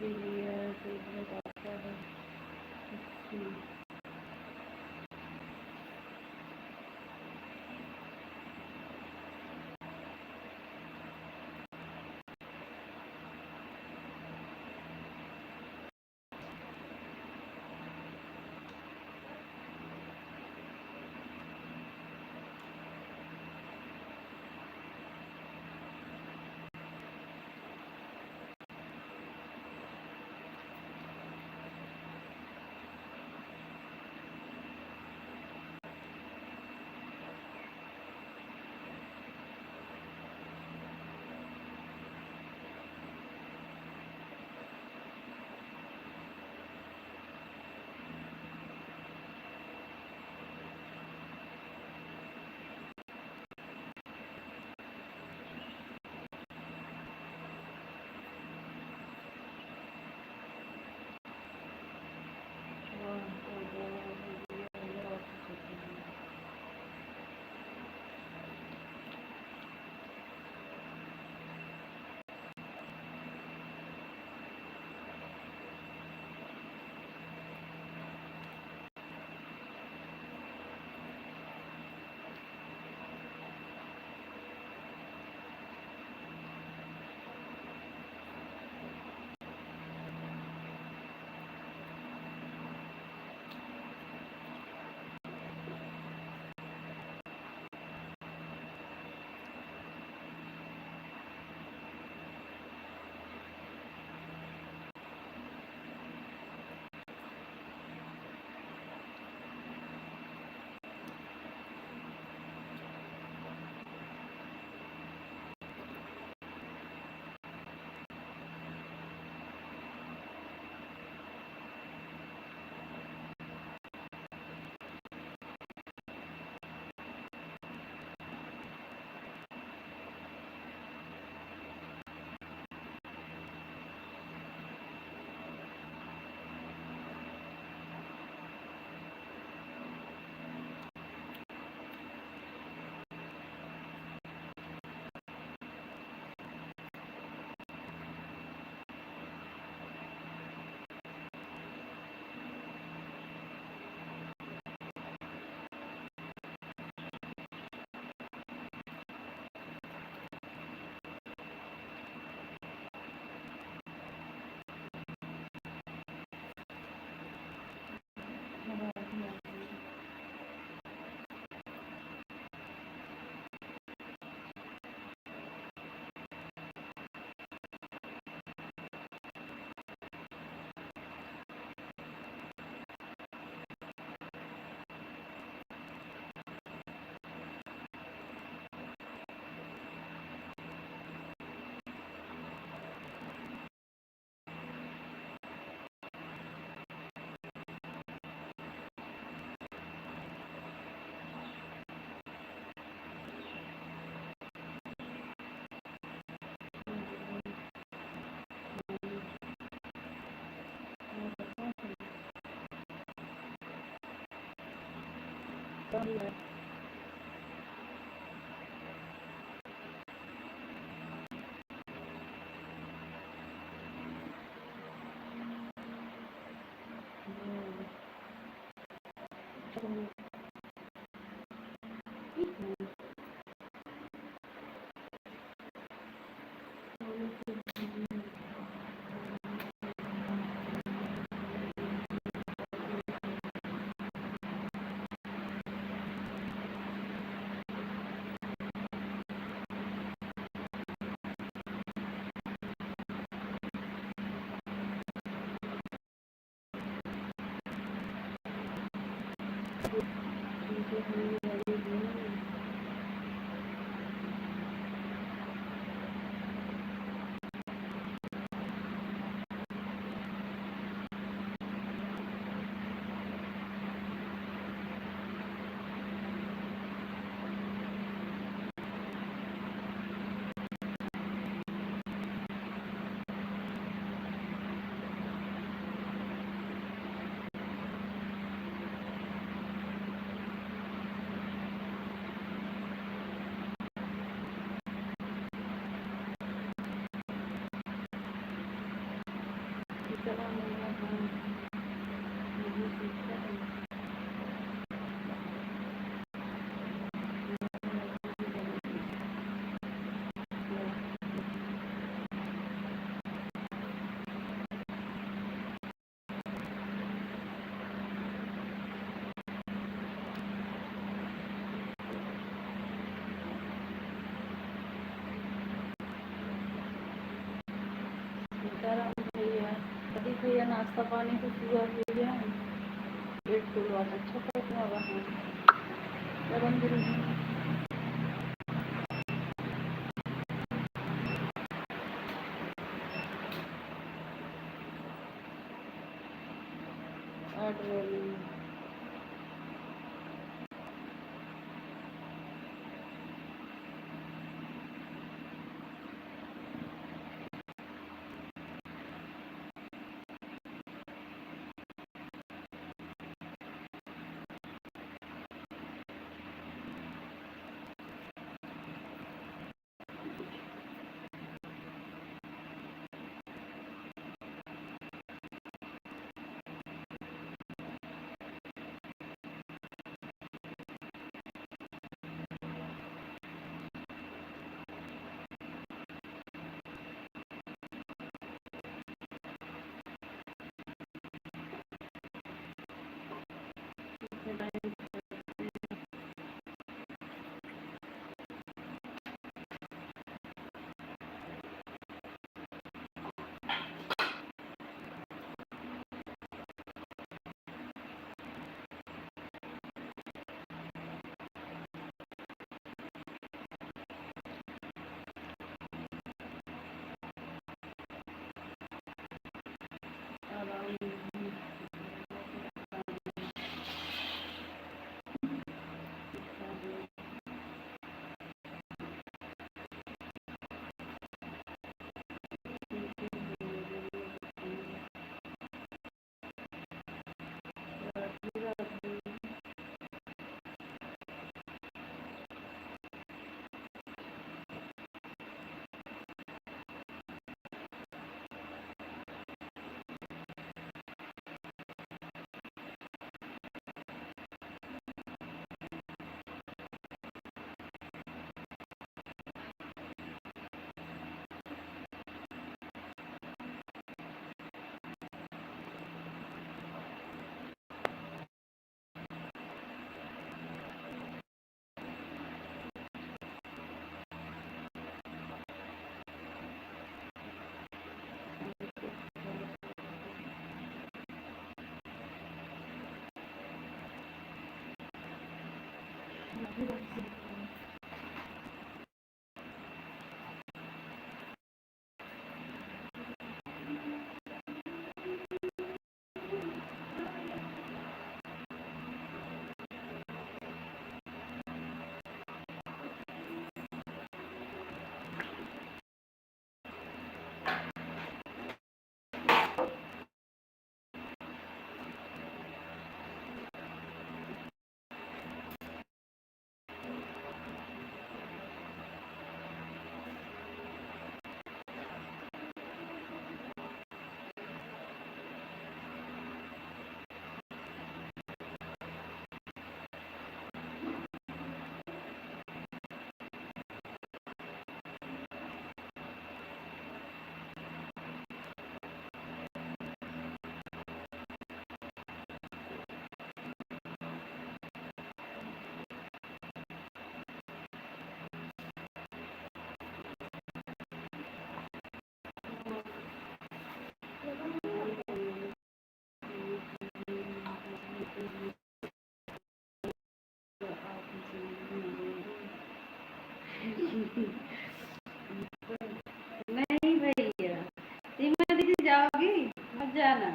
के लिए आता है है। सीताराम भैया, प्रदीप भैया नाश्ता पानी कुछ हुआ भैया? पेट फूल वाला अच्छा करना वहाँ लगन गुरु जी। जाना।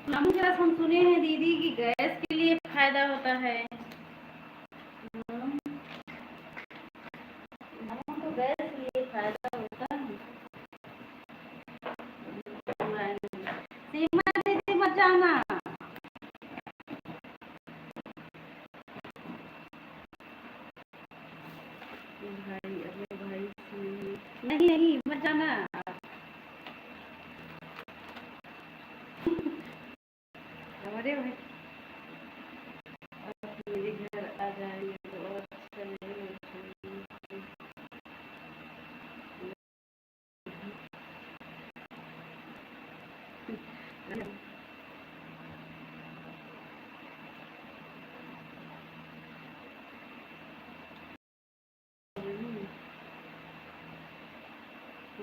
हम जरा हम सुने हैं दीदी कि गैस के लिए फायदा होता है। तो गैस के लिए फायदा होता है। सीमा दीदी मत जाना। भाई अपने भाई से नहीं नहीं मत जाना। हमारे भाई आप मेरे घर आ जाएंगे तो और अच्छा लगेगा।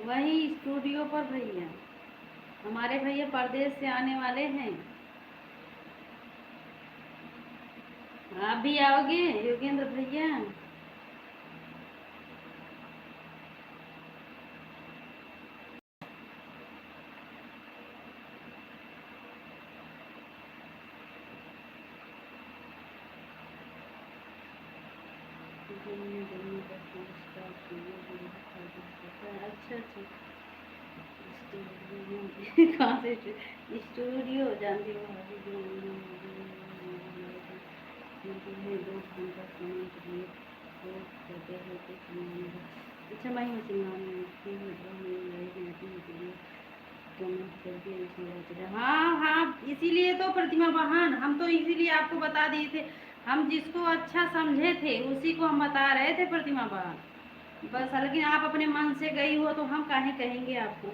वही स्टूडियो पर भैया, हमारे भैया परदेश से आने वाले हैं। आप भी आओगे योगेंद्र भैया? अच्छा अच्छा। कहाँ से स्टूडियो जानती हो? दो घंटा अच्छा मैं ही हाँ हाँ, इसीलिए तो प्रतिमा बहन हम तो इसीलिए आपको बता दिए थे। हम जिसको अच्छा समझे थे उसी को हम बता रहे थे प्रतिमा बहन। बस लेकिन आप अपने मन से गई हो तो हम काहे कहेंगे आपको।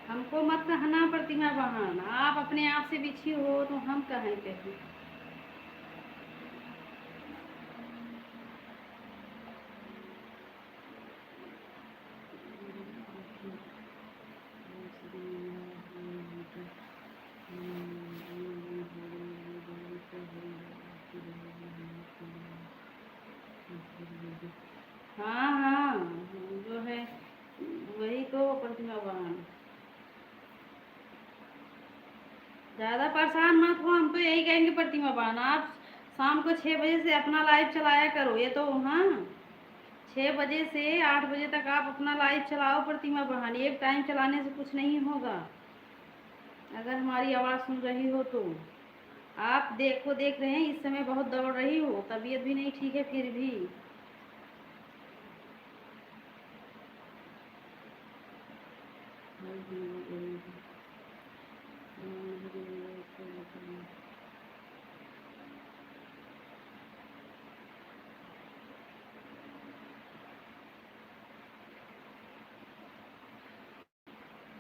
हमको मत कहना प्रतिमा बहन, आप अपने आप से बिछी हो तो हम कहें कहें। हाँ हाँ, जो है वही तो प्रतिमा बहन। ज़्यादा परेशान मत हो, हम तो यही कहेंगे प्रतिमा बहन आप शाम को 6 बजे से अपना लाइव चलाया करो। ये तो हाँ, 6 बजे से 8 बजे तक आप अपना लाइव चलाओ प्रतिमा बहन। एक टाइम चलाने से कुछ नहीं होगा। अगर हमारी आवाज़ सुन रही हो तो आप देख रहे हैं इस समय बहुत दौड़ रही हो, तबीयत भी नहीं ठीक है फिर भी।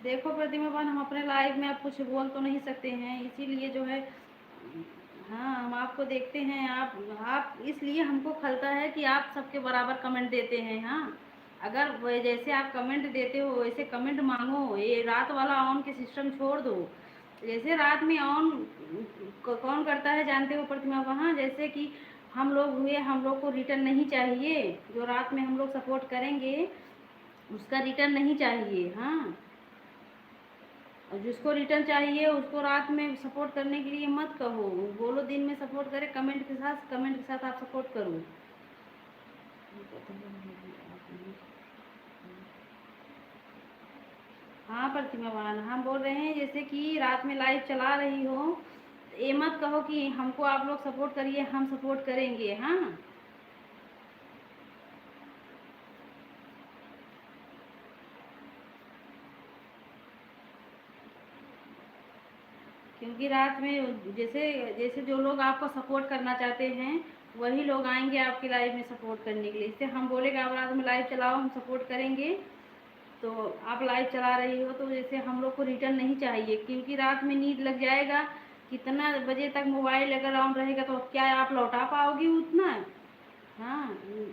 देखो प्रतिमा बहन, हम अपने लाइव में आप कुछ बोल तो नहीं सकते हैं, इसीलिए जो है हाँ हम आपको देखते हैं। आप इसलिए हमको खलता है कि आप सबके बराबर कमेंट देते हैं। हाँ, अगर वो जैसे आप कमेंट देते हो वैसे कमेंट मांगो। ये रात वाला ऑन के सिस्टम छोड़ दो। जैसे रात में ऑन कौन करता है जानते हो प्रतिमा बहन? जैसे कि हम लोग हुए, हम लोग को रिटर्न नहीं चाहिए। जो रात में हम लोग सपोर्ट करेंगे उसका रिटर्न नहीं चाहिए। हाँ, और जिसको रिटर्न चाहिए उसको रात में सपोर्ट करने के लिए मत कहो। बोलो दिन में सपोर्ट करे, कमेंट के साथ आप सपोर्ट करो। हाँ प्रतिमा बहन, हम बोल रहे हैं जैसे कि रात में लाइव चला रही हो, ये मत कहो कि हमको आप लोग सपोर्ट करिए, हम सपोर्ट करेंगे। हाँ, क्योंकि रात में जैसे जैसे जो लोग आपको सपोर्ट करना चाहते हैं वही लोग आएंगे आपकी लाइव में सपोर्ट करने के लिए। इससे हम बोलेगा आप रात में लाइव चलाओ, हम सपोर्ट करेंगे। तो आप लाइव चला रही हो तो जैसे हम लोग को रिटर्न नहीं चाहिए, क्योंकि रात में नींद लग जाएगा। कितना बजे तक मोबाइल अगर ऑन रहेगा तो क्या आप लौटा पाओगी उतना? हाँ,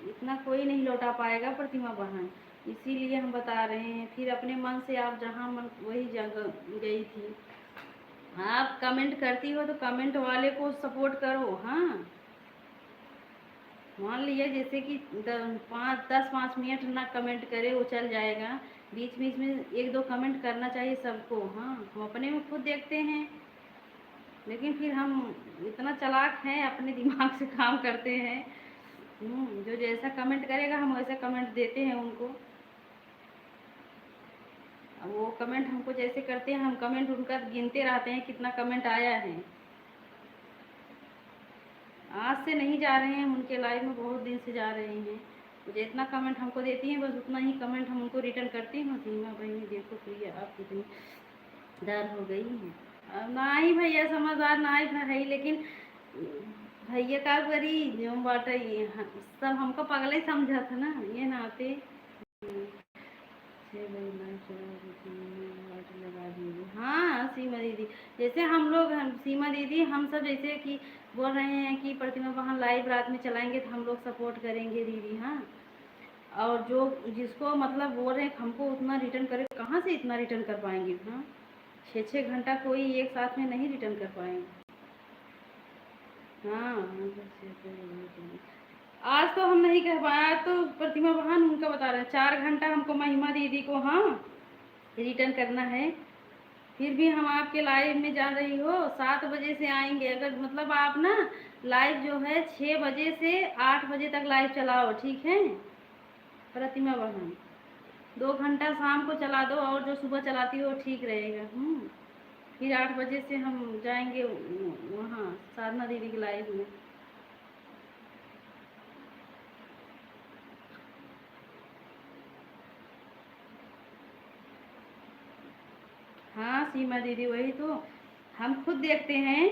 इतना कोई नहीं लौटा पाएगा प्रतिमा बहन। इसीलिए हम बता रहे हैं। फिर अपने मन से आप जहाँ मन वही जगह गई थी। आप कमेंट करती हो तो कमेंट वाले को सपोर्ट करो। हाँ, मान लिया जैसे कि 5 मिनट ना कमेंट करे वो चल जाएगा, बीच बीच में एक दो कमेंट करना चाहिए सबको। हाँ, हम अपने में खुद देखते हैं, लेकिन फिर हम इतना चालाक हैं, अपने दिमाग से काम करते हैं। जो जैसा कमेंट करेगा हम वैसा कमेंट देते हैं उनको। अब वो कमेंट हमको जैसे करते हैं, हम कमेंट उनका गिनते रहते हैं कितना कमेंट आया है। आज से नहीं जा रहे हैं, हम उनके लाइव में बहुत दिन से जा रहे हैं। तो जितना कमेंट हमको देती हैं बस उतना ही कमेंट हम उनको रिटर्न करती हैं। सीमा बहनी देखो प्रिया आप कितनी डर हो गई हैं। अब ना ही भैया समझदार ना ही है, लेकिन भैया का करी जो बाटे सब हमको पागल ही समझा था ना ये नाते। लगा दीदी, हाँ सीमा दीदी, जैसे हम लोग सीमा दीदी हम सब जैसे कि बोल रहे हैं कि प्रतिमा बहन लाइव रात में चलाएंगे तो हम लोग सपोर्ट करेंगे दीदी। हाँ, और जो जिसको मतलब बोल रहे हैं हमको उतना रिटर्न करे, कहाँ से इतना रिटर्न कर पाएंगे। हाँ, 6-6 घंटा कोई एक साथ में नहीं रिटर्न कर पाएंगे। हाँ, आज तो हम नहीं कह पाए, आज तो प्रतिमा बहन उनका बता रहे हैं 4 घंटा हमको महिमा दीदी को हाँ रिटर्न करना है। फिर भी हम आपके लाइव में जा रही हो 7 बजे से आएंगे, अगर मतलब आप ना लाइव जो है 6 बजे से 8 बजे तक लाइव चलाओ, ठीक है प्रतिमा बहन। 2 घंटा शाम को चला दो और जो सुबह चलाती हो ठीक रहेगा। फिर 8 बजे से हम जाएंगे वहाँ साधना दीदी के लाइव में। हाँ सीमा दीदी, वही तो हम खुद देखते हैं,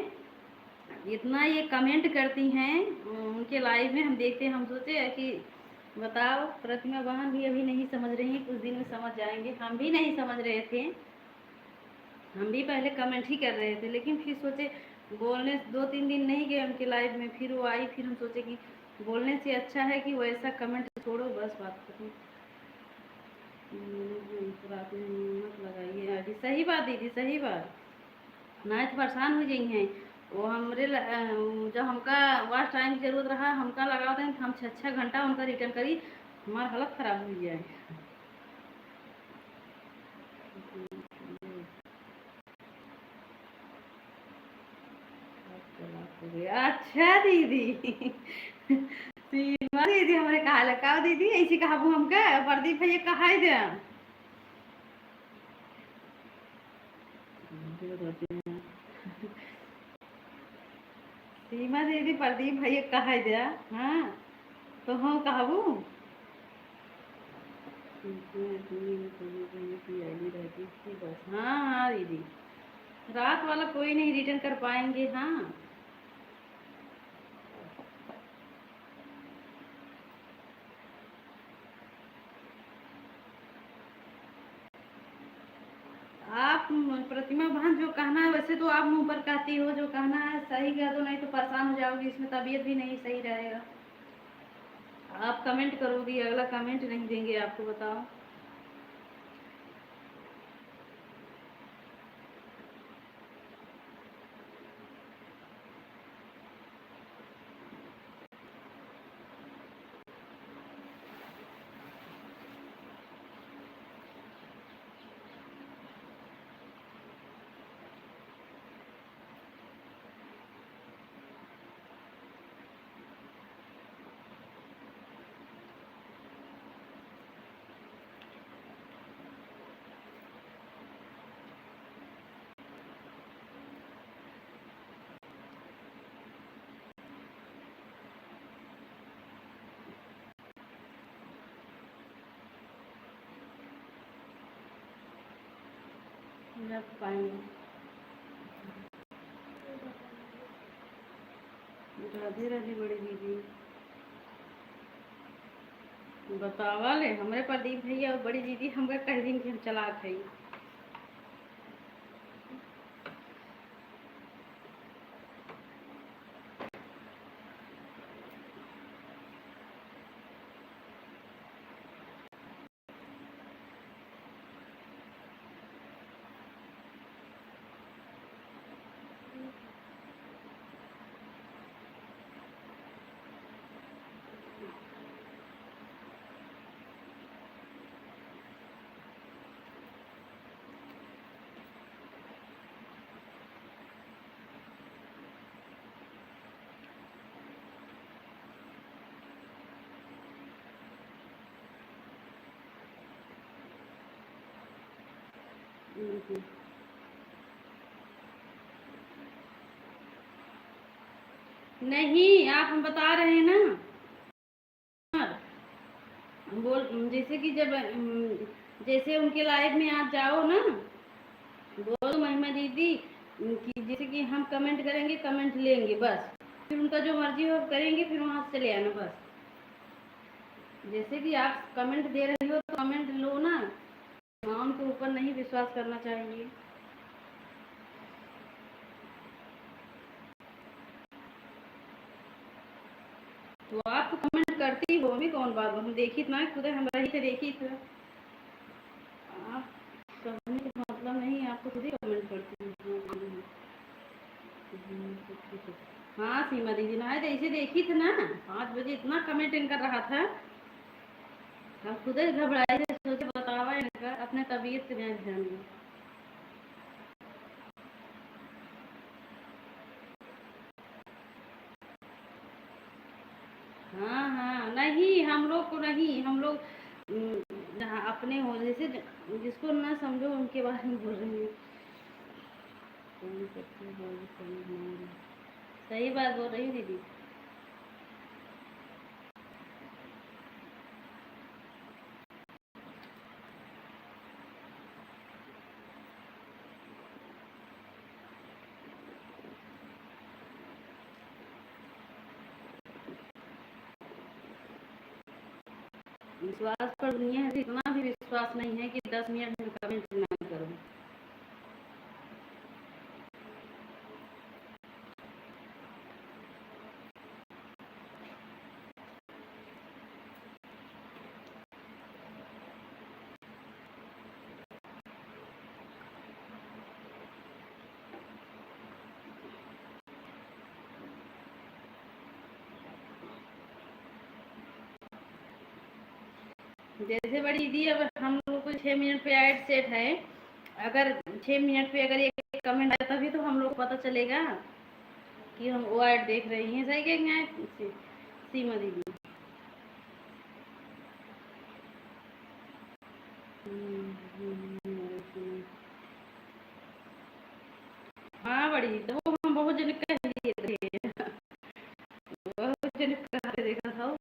इतना ये कमेंट करती हैं उनके लाइव में हम देखते हैं। हम सोचे कि बताओ प्रतिमा बहन भी अभी नहीं समझ रही हैं, कुछ दिन में समझ जाएंगे। हम भी नहीं समझ रहे थे, हम भी पहले कमेंट ही कर रहे थे, लेकिन फिर सोचे बोलने 2-3 दिन नहीं गए उनके लाइव में, फिर वो आई, फिर हम सोचे कि बोलने से अच्छा है कि वैसा कमेंट छोड़ो, बस बात खत्म। रात में मत लगाइए अभी, सही बात दीदी सही बात, ना तो परेशान हो गई हैं वो हमरे जब हमका वाच टाइम की जरूरत रहा हमका लगा दें, हम 6-6 घंटा उनका रिटर्न करी, हमारा हालत ख़राब हो जाए। अच्छा दीदी सीमा दीदी हमारे कहा लगा दीदी ऐसी कहा हमका प्रदीप भैया कहा दे सीमा दीदी प्रदीप भैया कहा दे। हाँ, तो हम कहबू बस। हाँ हाँ दीदी, रात वाला कोई नहीं रिटर्न कर पाएंगे। हाँ, आप प्रतिमा बहन जो कहना है वैसे तो आप मुंह पर कहती हो, जो कहना है सही कह दो, नहीं तो परेशान हो जाओगी, इसमें तबीयत भी नहीं सही रहेगा। आप कमेंट करोगी, अगला कमेंट नहीं देंगे आपको, बताओ। रख पाएंगे। राधे राधे बड़ी दीदी, बतावा ले हमारे प्रदीप भैया और बड़ी दीदी हमका कह दिन कि हम चलाक है। हम्म। नहीं, आप हम बता रहे हैं ना। बोल, जैसे कि जब जैसे उनके लाइव में आप जाओ ना, बोलो महिमा दीदी कि जैसे कि हम कमेंट करेंगे, कमेंट लेंगे बस, फिर उनका जो मर्जी हो करेंगे, फिर वहाँ से चले आना बस। जैसे कि आप कमेंट दे रही हो तो कमेंट लो ना, नाम के ऊपर नहीं विश्वास करना चाहिए। तो आप तो कमेंट करती हो, भी कौन बात, हम देखी ना खुद, हम रही थे देखी थे। आप करने का मतलब नहीं, आप तो खुद ही कमेंट करती हो। हाँ सीमा दीदी ना तो ऐसे देखी थी ना, 5 बजे इतना कमेंट इन कर रहा था, हम खुद ही घबराए थे, सोचे बतावा इनका अपने तबीयत पे ध्यान दो। हाँ हाँ, नहीं हम लोग को नहीं, हम लोग जहाँ अपने हो, जैसे जिसको ना समझो उनके बारे में बोल रही हूँ। सही बात बोल रही हूँ दीदी। विश्वास पर दुनिया है, इतना भी विश्वास नहीं है कि 10 मिनट में कमेंट ना करो। जैसे बड़ी दीदी, अब हम लोग को 6 मिनट पे ऐड सेट है, अगर 6 मिनट पे अगर एक कमेंट आया तभी तो हम लोग को पता चलेगा कि हम वो ऐड देख रही हैं। सही कह हैं सीमा दीदी। हाँ बड़ी, तो वो हम बहुत जन कह दिए थे, बहुत जन कहा देखा था।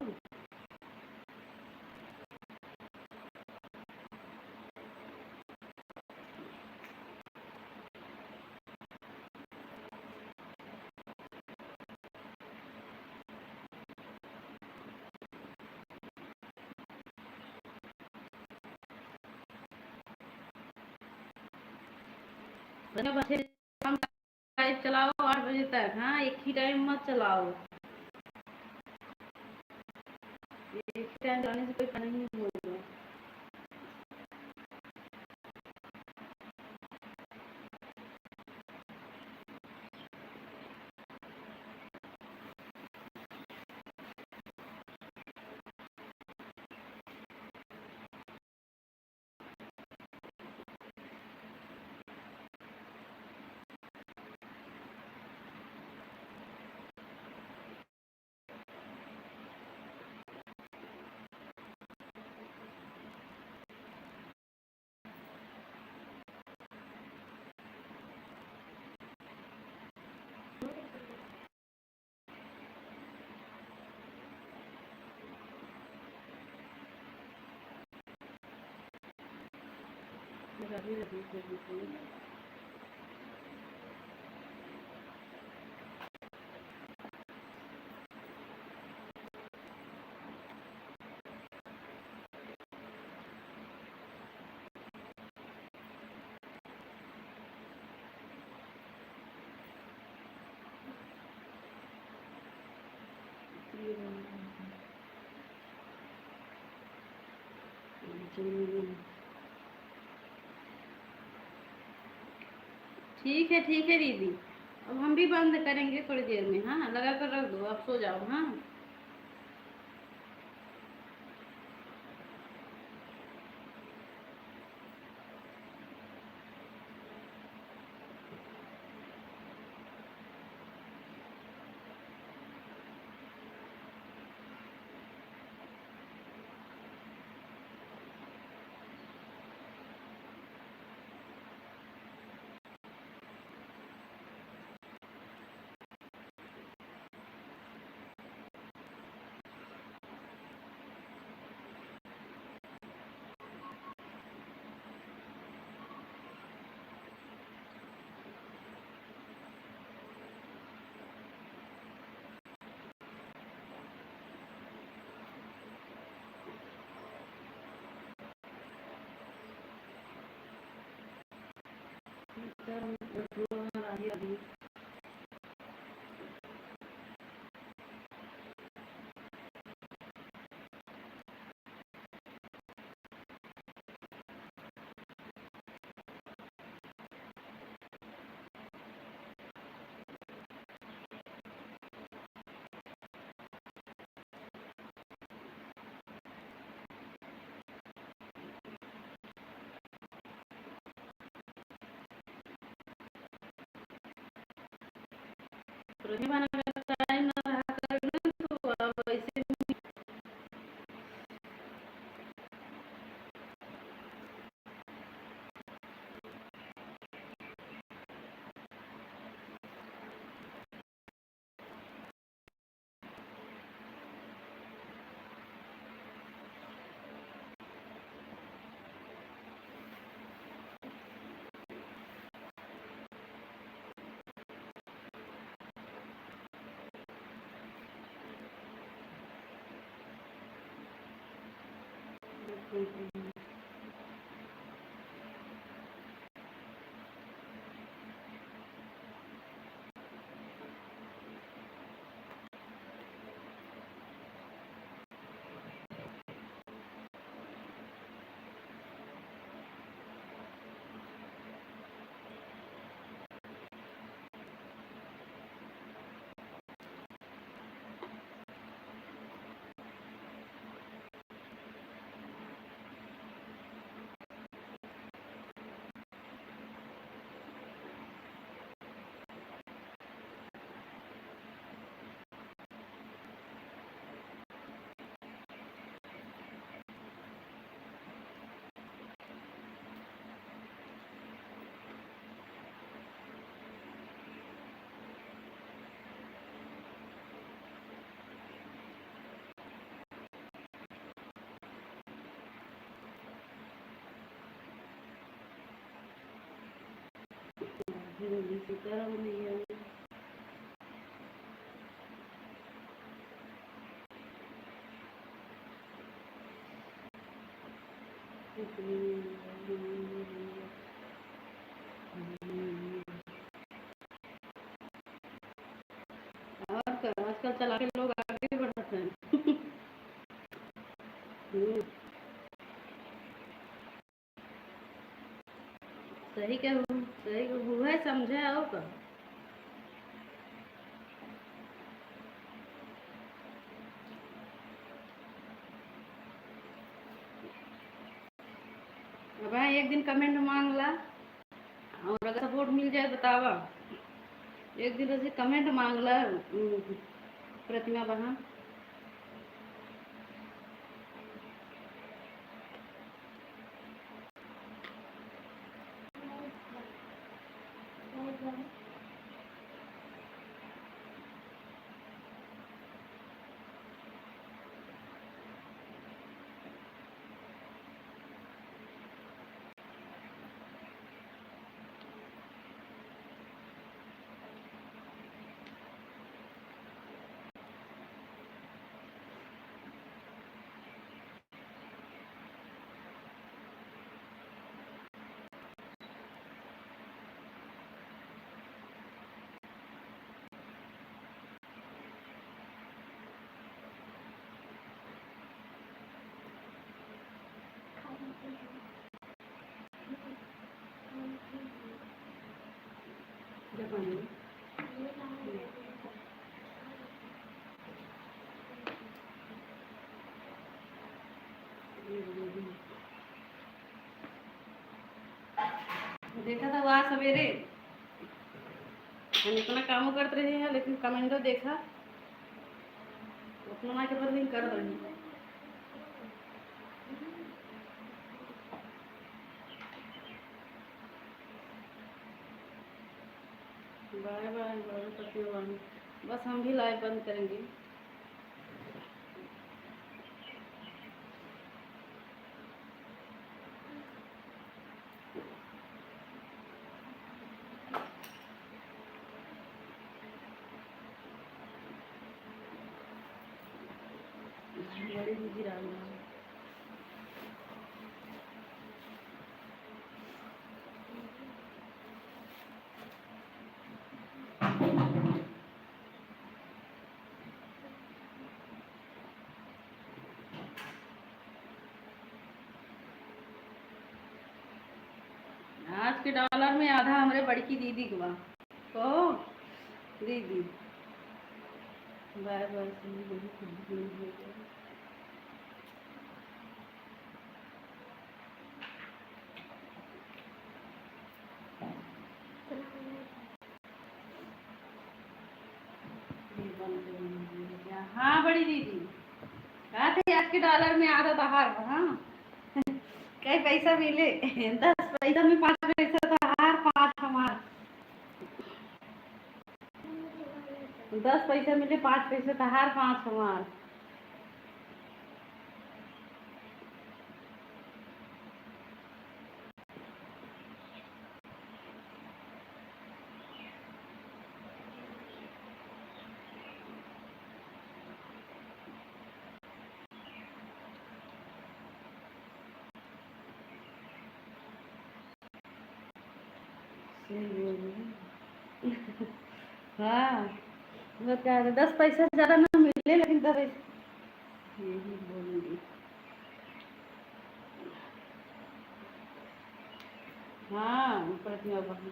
लाइव चलाओ 8 बजे तक, हाँ एक ही टाइम मत चलाओ, एक ही टाइम चलाने से कोई फायदा नहीं होगा। ठीक है दीदी, अब हम भी बंद करेंगे थोड़ी देर में, हाँ लगा कर रख दो, आप सो जाओ। हाँ प्रतिभा नगर टाइम ना रहा कर तो अब ऐसे सीताराम भैया और क्या आजकल चला के लोग आगे बढ़ते हैं। सही क्या सही हुआ है समझे आओ का अब एक दिन कमेंट मांग ला और अगर सपोर्ट मिल जाए बतावा एक दिन ऐसे कमेंट मांग ला प्रतिमा बहन देखा था वहाँ सवेरे हम इतना काम करते रहे हैं लेकिन कमेंटो देखा अपना माँ के पर भी कर रही बाय बाय बाय सत्यवान बस हम भी लाइव बंद करेंगे बड़ी बिजी रहा आज के डॉलर में आधा हमारे बड़की दीदी के बा। कहो दीदी बार बार से ही बड़ी खुद नहीं हो जाए। हाँ बड़ी दीदी कहा थे आज के डॉलर में आधा बाहर। हाँ कई पैसा मिले 10 पैसा में 5 पैसा बाहर 5 हमार। 10 पैसा मिले 5 पैसा बाहर 5 हमार। हाँ बता रहे 10 पैसा ज़्यादा ना मिले लेकिन 10 पैसा यही बोलूँगी। हाँ प्रतिमा बहन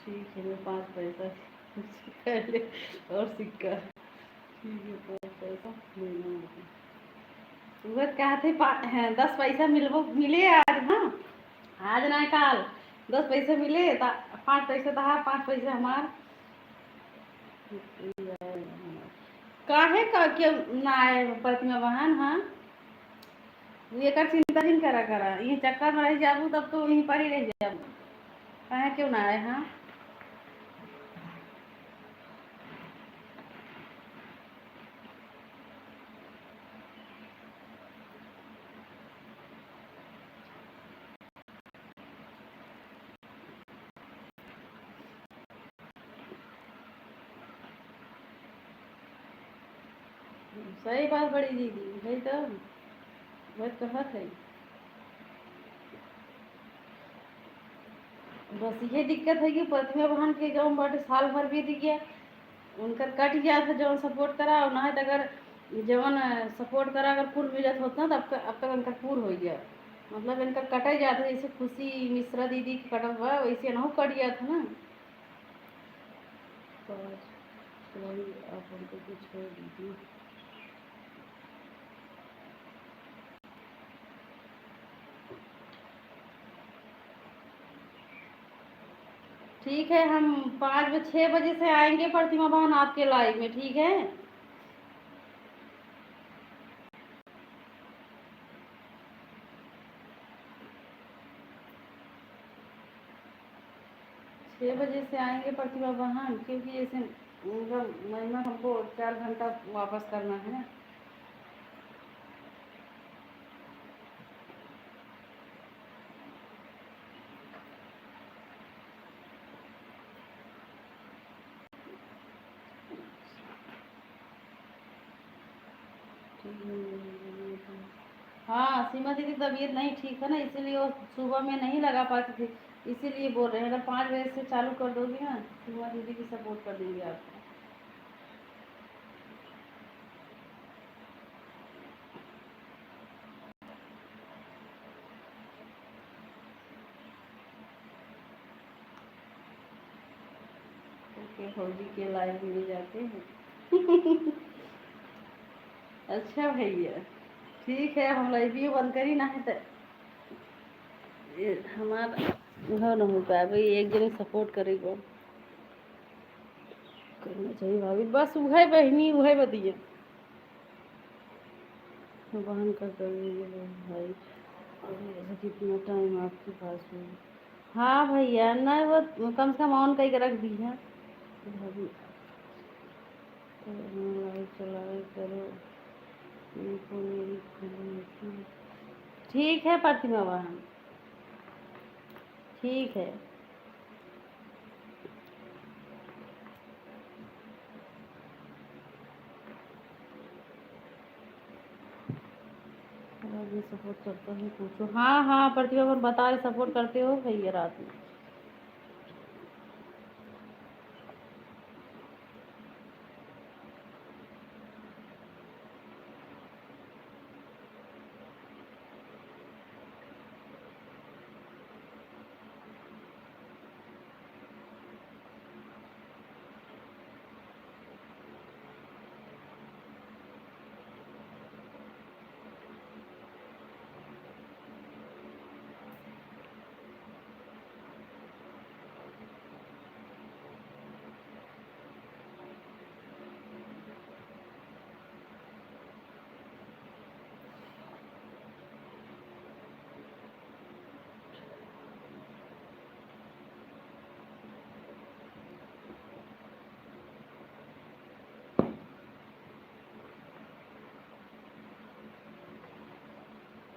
ठीक है मैं 5 पैसा कर ले और सिक्का ठीक है 5 पैसा लेना होगा। वह कहते 10 पैसा मिले आज। हाँ आज ना काल 10 पैसा मिले 5 पैसा था 5 पैसा हमार। काहे का क्यों ना आए प्रतिमा बहन। हाँ ये कर चिंता नहीं करा ये चक्कर में रह जाबू तब तो वहीं पर ही रह जाबू। काहे क्यों ना आए। हाँ सही बात बड़ी दीदी है तो बस कहत है। बस ये दिक्कत है कि प्रतिमा बहन के गाँव बट साल भर बीत गया उनकर कट गया था जौन सपोर्ट करा और ना तो अगर जौन सपोर्ट करा अगर पूर्ण मिलत होता ना तो अब तक उनका पूर्ण हो गया। मतलब इनका कटा गया था जैसे खुशी मिश्रा दीदी की कटा हुआ वैसे अनहु कट गया था ना। तो आप उनको कुछ छोड़ दीजिए। ठीक है हम 5 6 बजे से आएंगे प्रतिमा बहन आपके लाइव में। ठीक है 6 बजे से आएंगे प्रतिमा बहन क्योंकि जैसे उनका महिमा हमको 4 घंटा वापस करना है ना। हाँ सीमा दीदी तबीयत नहीं ठीक है ना इसीलिए वो सुबह में नहीं लगा पाती थी। इसीलिए बोल रहे हैं अगर 5 बजे से चालू कर दोगी ना सीमा दीदी की सपोर्ट कर देंगे आपको। ओके फौजी के लाइव में जाते हैं अच्छा भैया ठीक है हम लाइव भी बंद करी ना है तो हमारा घर न हो पाए भाई एक जने सपोर्ट करेगा करना चाहिए भाभी बस वह बहनी वह बतिया बहन का करिए भाई। और कितना टाइम आपके पास में। हाँ भैया नहीं वो कम से कम ऑन कई रख दी है भाभी लाइव चलाए करो इनको मेरी खुली। ठीक है प्रतिमा बहन ठीक है। अभी सपोर्ट करता है पूछो। हाँ हाँ प्रतिभा बहन बता रहे सपोर्ट करते हो भैया रात में।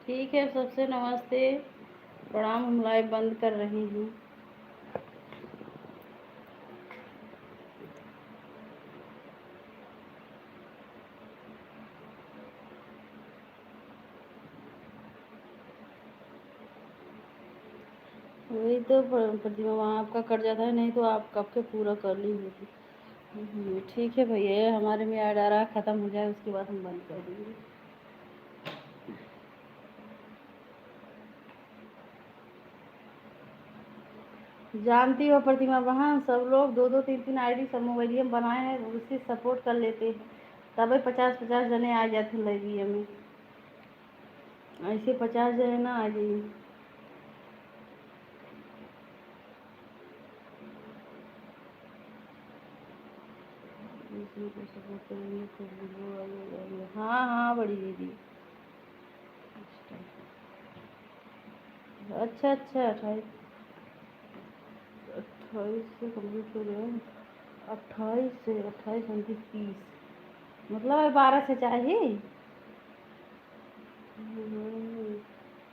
ठीक है, सबसे नमस्ते, प्रणाम। हम लाइव बंद कर रही हूँ। वही तो प्रतिमा, वहाँ आपका कट जाता है, नहीं तो आप कब के पूरा कर ली होती। ठीक है भैया, ये हमारे में ऐड आ रहा है, ख़त्म हो जाए उसके बाद हम बंद कर देंगे। जानती हो प्रतिमा बहन, सब लोग 2-2 3-3 आईडी सब मोबाइल में बनाए हैं, उससे सपोर्ट कर लेते हैं, तभी 50-50 जने आ जाते लगी हमें। ऐसे 50 जने ना आ जाइए। इसी को सपोर्ट करेंगे तो वीडियो आ जाएंगे। हाँ हाँ बड़ी दीदी। अच्छा अच्छा, 28 से कम्प्लीट हो गया। 28 से 28, 29, 30, मतलब 12 से चाहिए।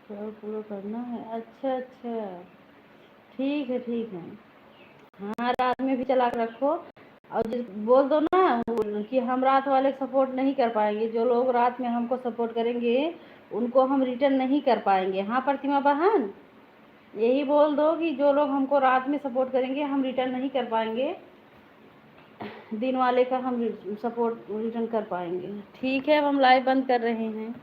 थोड़ा पूरा करना है। अच्छा अच्छा, ठीक है ठीक है। हाँ, रात में भी चला के रखो, और बोल दो ना कि हम रात वाले सपोर्ट नहीं कर पाएंगे, जो लोग रात में हमको सपोर्ट करेंगे उनको हम रिटर्न नहीं कर पाएंगे। हाँ प्रतिमा बहन, यही बोल दो कि जो लोग हमको रात में सपोर्ट करेंगे हम रिटर्न नहीं कर पाएंगे, दिन वाले का हम सपोर्ट रिटर्न कर पाएंगे। ठीक है, अब हम लाइव बंद कर रहे हैं।